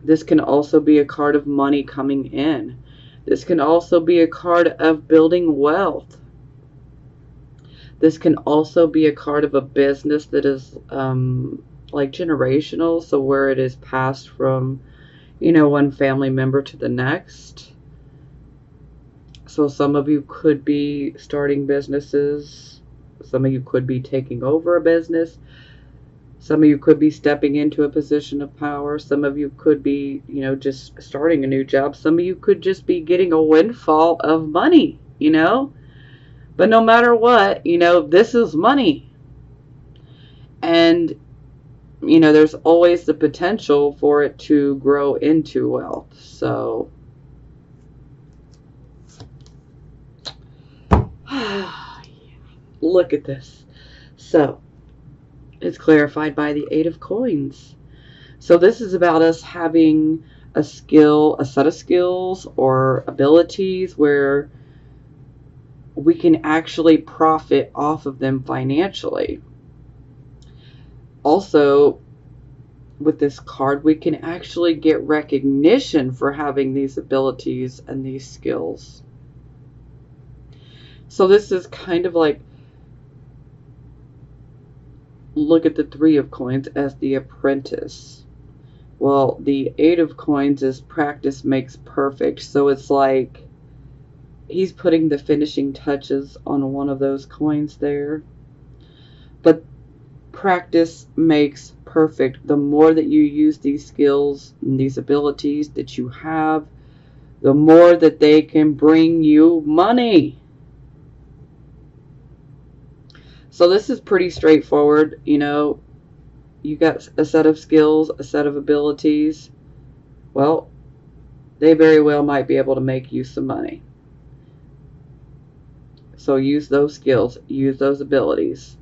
This can also be a card of money coming in. This can also be a card of building wealth. This can also be a card of a business that is like generational, so where it is passed from, you know, one family member to the next. So some of you could be starting businesses. Some of you could be taking over a business. Some of you could be stepping into a position of power. Some of you could be, you know, just starting a new job. Some of you could just be getting a windfall of money, you know. But no matter what, you know, this is money. And, you know, there's always the potential for it to grow into wealth. So, look at this. So, it's clarified by the 8 of coins. So this is about us having a skill, a set of skills or abilities where we can actually profit off of them financially. Also, with this card, we can actually get recognition for having these abilities and these skills. So this is kind of like, look at the 3 of coins as the apprentice. Well, the 8 of coins is practice makes perfect. So it's like he's putting the finishing touches on one of those coins there. But practice makes perfect. The more that you use these skills and these abilities that you have, the more that they can bring you money. So this is pretty straightforward. You know, you got a set of skills, a set of abilities. Well, they very well might be able to make you some money. So use those skills, use those abilities.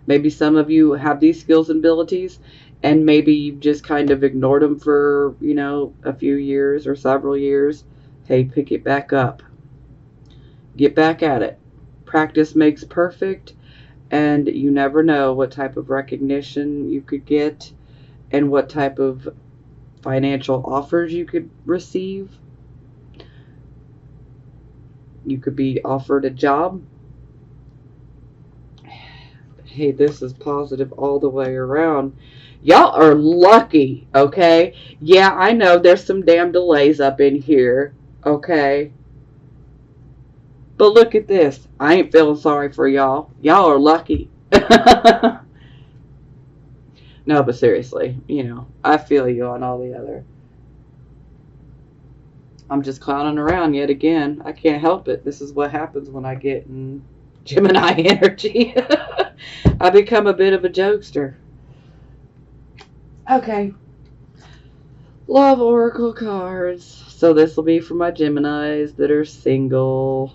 Maybe some of you have these skills and abilities, and maybe you've just kind of ignored them for, you know, a few years or several years. Hey, pick it back up. Get back at it. Practice makes perfect, and you never know what type of recognition you could get and what type of financial offers you could receive. You could be offered a job. Hey, this is positive all the way around. Y'all are lucky, okay? Yeah, I know there's some damn delays up in here, okay? But look at this. I ain't feeling sorry for y'all. Y'all are lucky. No, but seriously, you know, I feel you on all the other. I'm just clowning around yet again. I can't help it. This is what happens when I get in Gemini energy. I become a bit of a jokester. Okay. Love Oracle cards. So this will be for my Geminis that are single.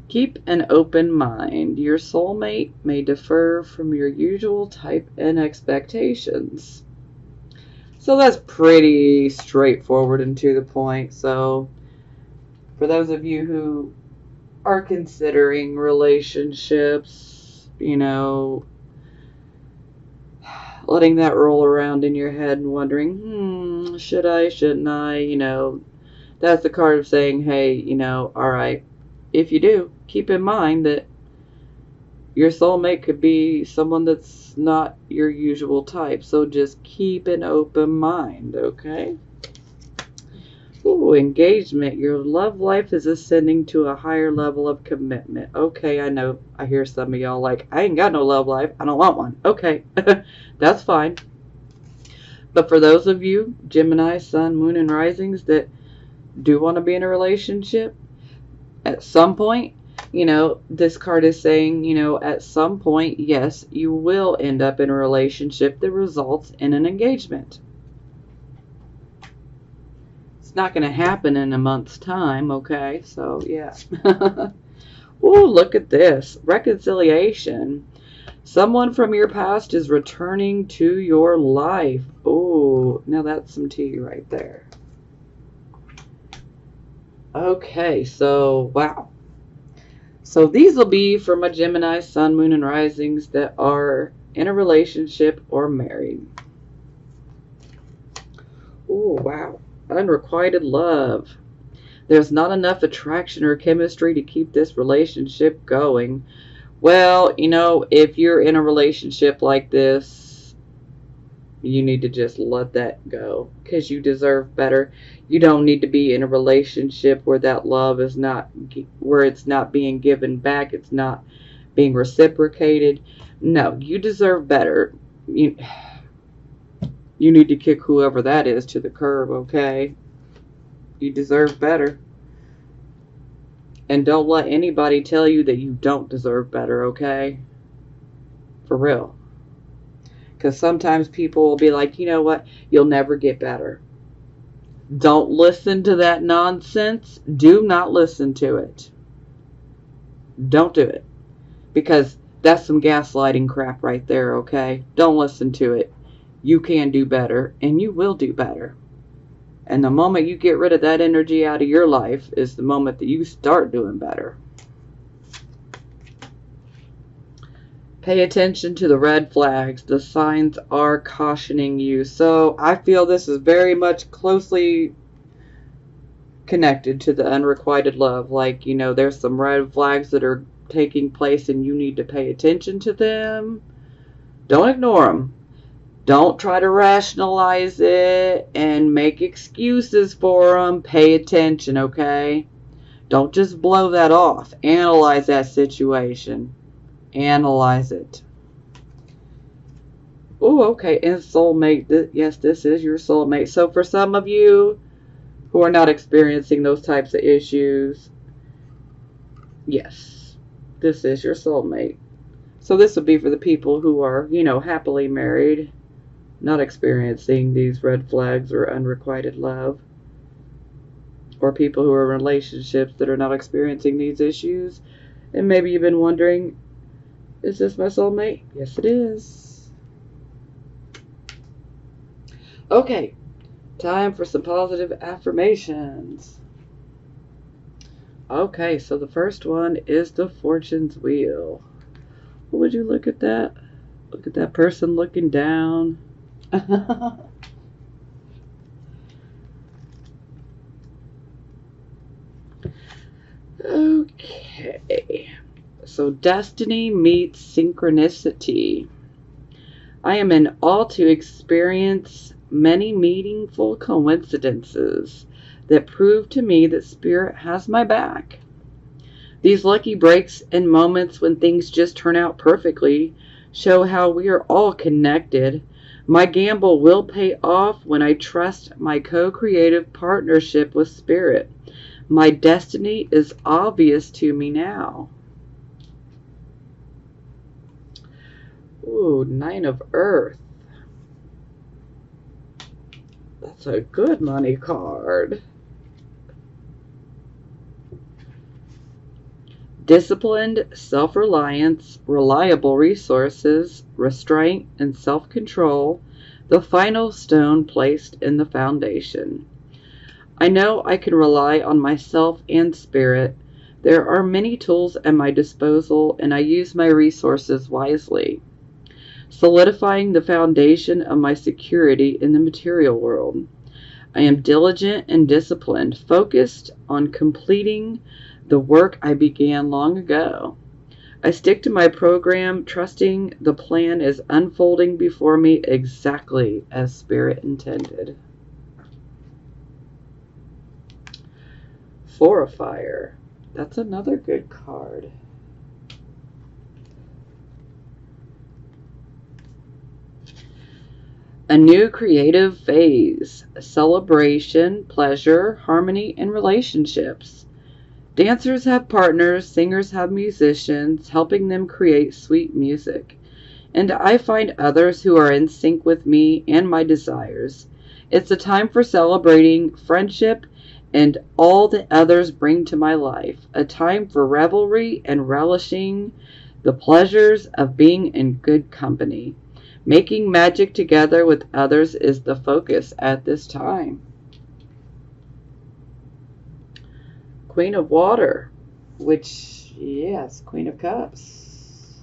Keep an open mind. Your soulmate may differ from your usual type and expectations. So that's pretty straightforward and to the point. So for those of you who are considering relationships, you know, letting that roll around in your head and wondering, should I, shouldn't I, you know, that's the card of saying, hey, you know, all right, if you do, keep in mind that your soulmate could be someone that's not your usual type. So just keep an open mind, okay? Ooh, engagement. Your love life is ascending to a higher level of commitment. Okay, I know. I hear some of y'all like, I ain't got no love life. I don't want one. Okay, that's fine. But for those of you, Gemini, Sun, Moon, and Risings, that do want to be in a relationship, at some point, you know, this card is saying, you know, at some point, yes, you will end up in a relationship that results in an engagement. It's not going to happen in a month's time, okay? So, yeah. Ooh, look at this. Reconciliation. Someone from your past is returning to your life. Ooh, now that's some tea right there. Okay, so, wow. So these will be for my Gemini, Sun, Moon, and Risings that are in a relationship or married. Oh, wow. Unrequited love. There's not enough attraction or chemistry to keep this relationship going. Well, you know, if you're in a relationship like this, you need to just let that go because you deserve better. You don't need to be in a relationship where that love is not, where it's not being given back, it's not being reciprocated. No, you deserve better. You need to kick whoever that is to the curb, okay? You deserve better. And don't let anybody tell you that you don't deserve better, okay? For real. Because sometimes people will be like, you know what? You'll never get better. Don't listen to that nonsense. Do not listen to it. Don't do it. Because that's some gaslighting crap right there, okay? Don't listen to it. You can do better, and you will do better. And the moment you get rid of that energy out of your life is the moment that you start doing better. Pay attention to the red flags. The signs are cautioning you. So I feel this is very much closely connected to the unrequited love. Like, you know, there's some red flags that are taking place and you need to pay attention to them. Don't ignore them. Don't try to rationalize it and make excuses for them. Pay attention, okay? Don't just blow that off. Analyze that situation. Analyze it. Oh, okay. And soulmate. Yes, this is your soulmate. So for some of you who are not experiencing those types of issues, yes, this is your soulmate. So this would be for the people who are, you know, happily married, not experiencing these red flags or unrequited love. Or people who are in relationships that are not experiencing these issues. And maybe you've been wondering, is this my soulmate? Yes, it is. Okay, time for some positive affirmations. Okay, so the first one is the Fortune's Wheel. What would you look at that? Look at that person looking down. Okay. So destiny meets synchronicity. I am in awe to experience many meaningful coincidences that prove to me that Spirit has my back. These lucky breaks and moments when things just turn out perfectly show how we are all connected. My gamble will pay off when I trust my co-creative partnership with Spirit. My destiny is obvious to me now. Ooh, Nine of Earth. That's a good money card. Disciplined, self-reliance, reliable resources, restraint, and self-control, the final stone placed in the foundation. I know I can rely on myself and Spirit. There are many tools at my disposal, and I use my resources wisely, solidifying the foundation of my security in the material world. I am diligent and disciplined, focused on completing the work I began long ago. I stick to my program, trusting the plan is unfolding before me exactly as Spirit intended. Four of Fire. That's another good card. A new creative phase. Celebration, pleasure, harmony, and relationships. Dancers have partners, singers have musicians, helping them create sweet music. And I find others who are in sync with me and my desires. It's a time for celebrating friendship and all that others bring to my life. A time for revelry and relishing the pleasures of being in good company. Making magic together with others is the focus at this time. Queen of Water, which, yes, Queen of Cups.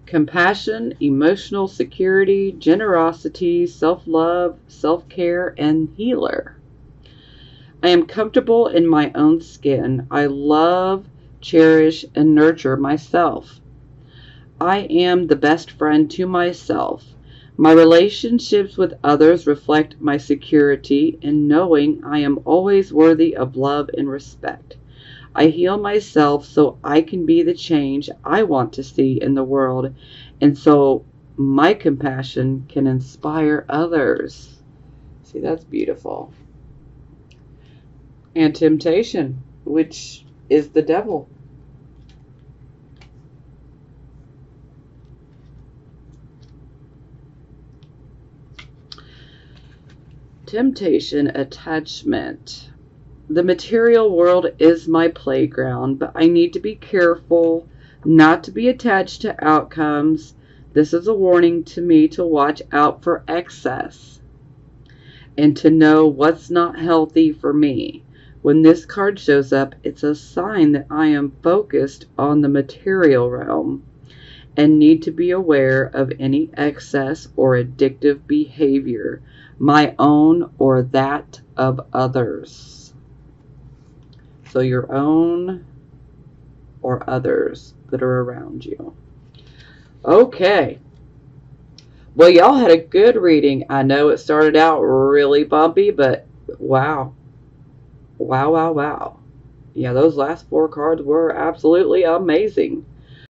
Compassion, emotional security, generosity, self-love, self-care, and healer. I am comfortable in my own skin. I love, cherish, and nurture myself. I am the best friend to myself. My relationships with others reflect my security in knowing I am always worthy of love and respect. I heal myself so I can be the change I want to see in the world, and so my compassion can inspire others. See, that's beautiful. And temptation, which is the devil. Temptation, attachment. The material world is my playground, but I need to be careful not to be attached to outcomes. This is a warning to me to watch out for excess and to know what's not healthy for me. When this card shows up, it's a sign that I am focused on the material realm and need to be aware of any excess or addictive behavior, my own or that of others. So your own or others that are around you. Okay. Well, y'all had a good reading. I know it started out really bumpy, but wow. Wow, wow, wow. Yeah, those last four cards were absolutely amazing.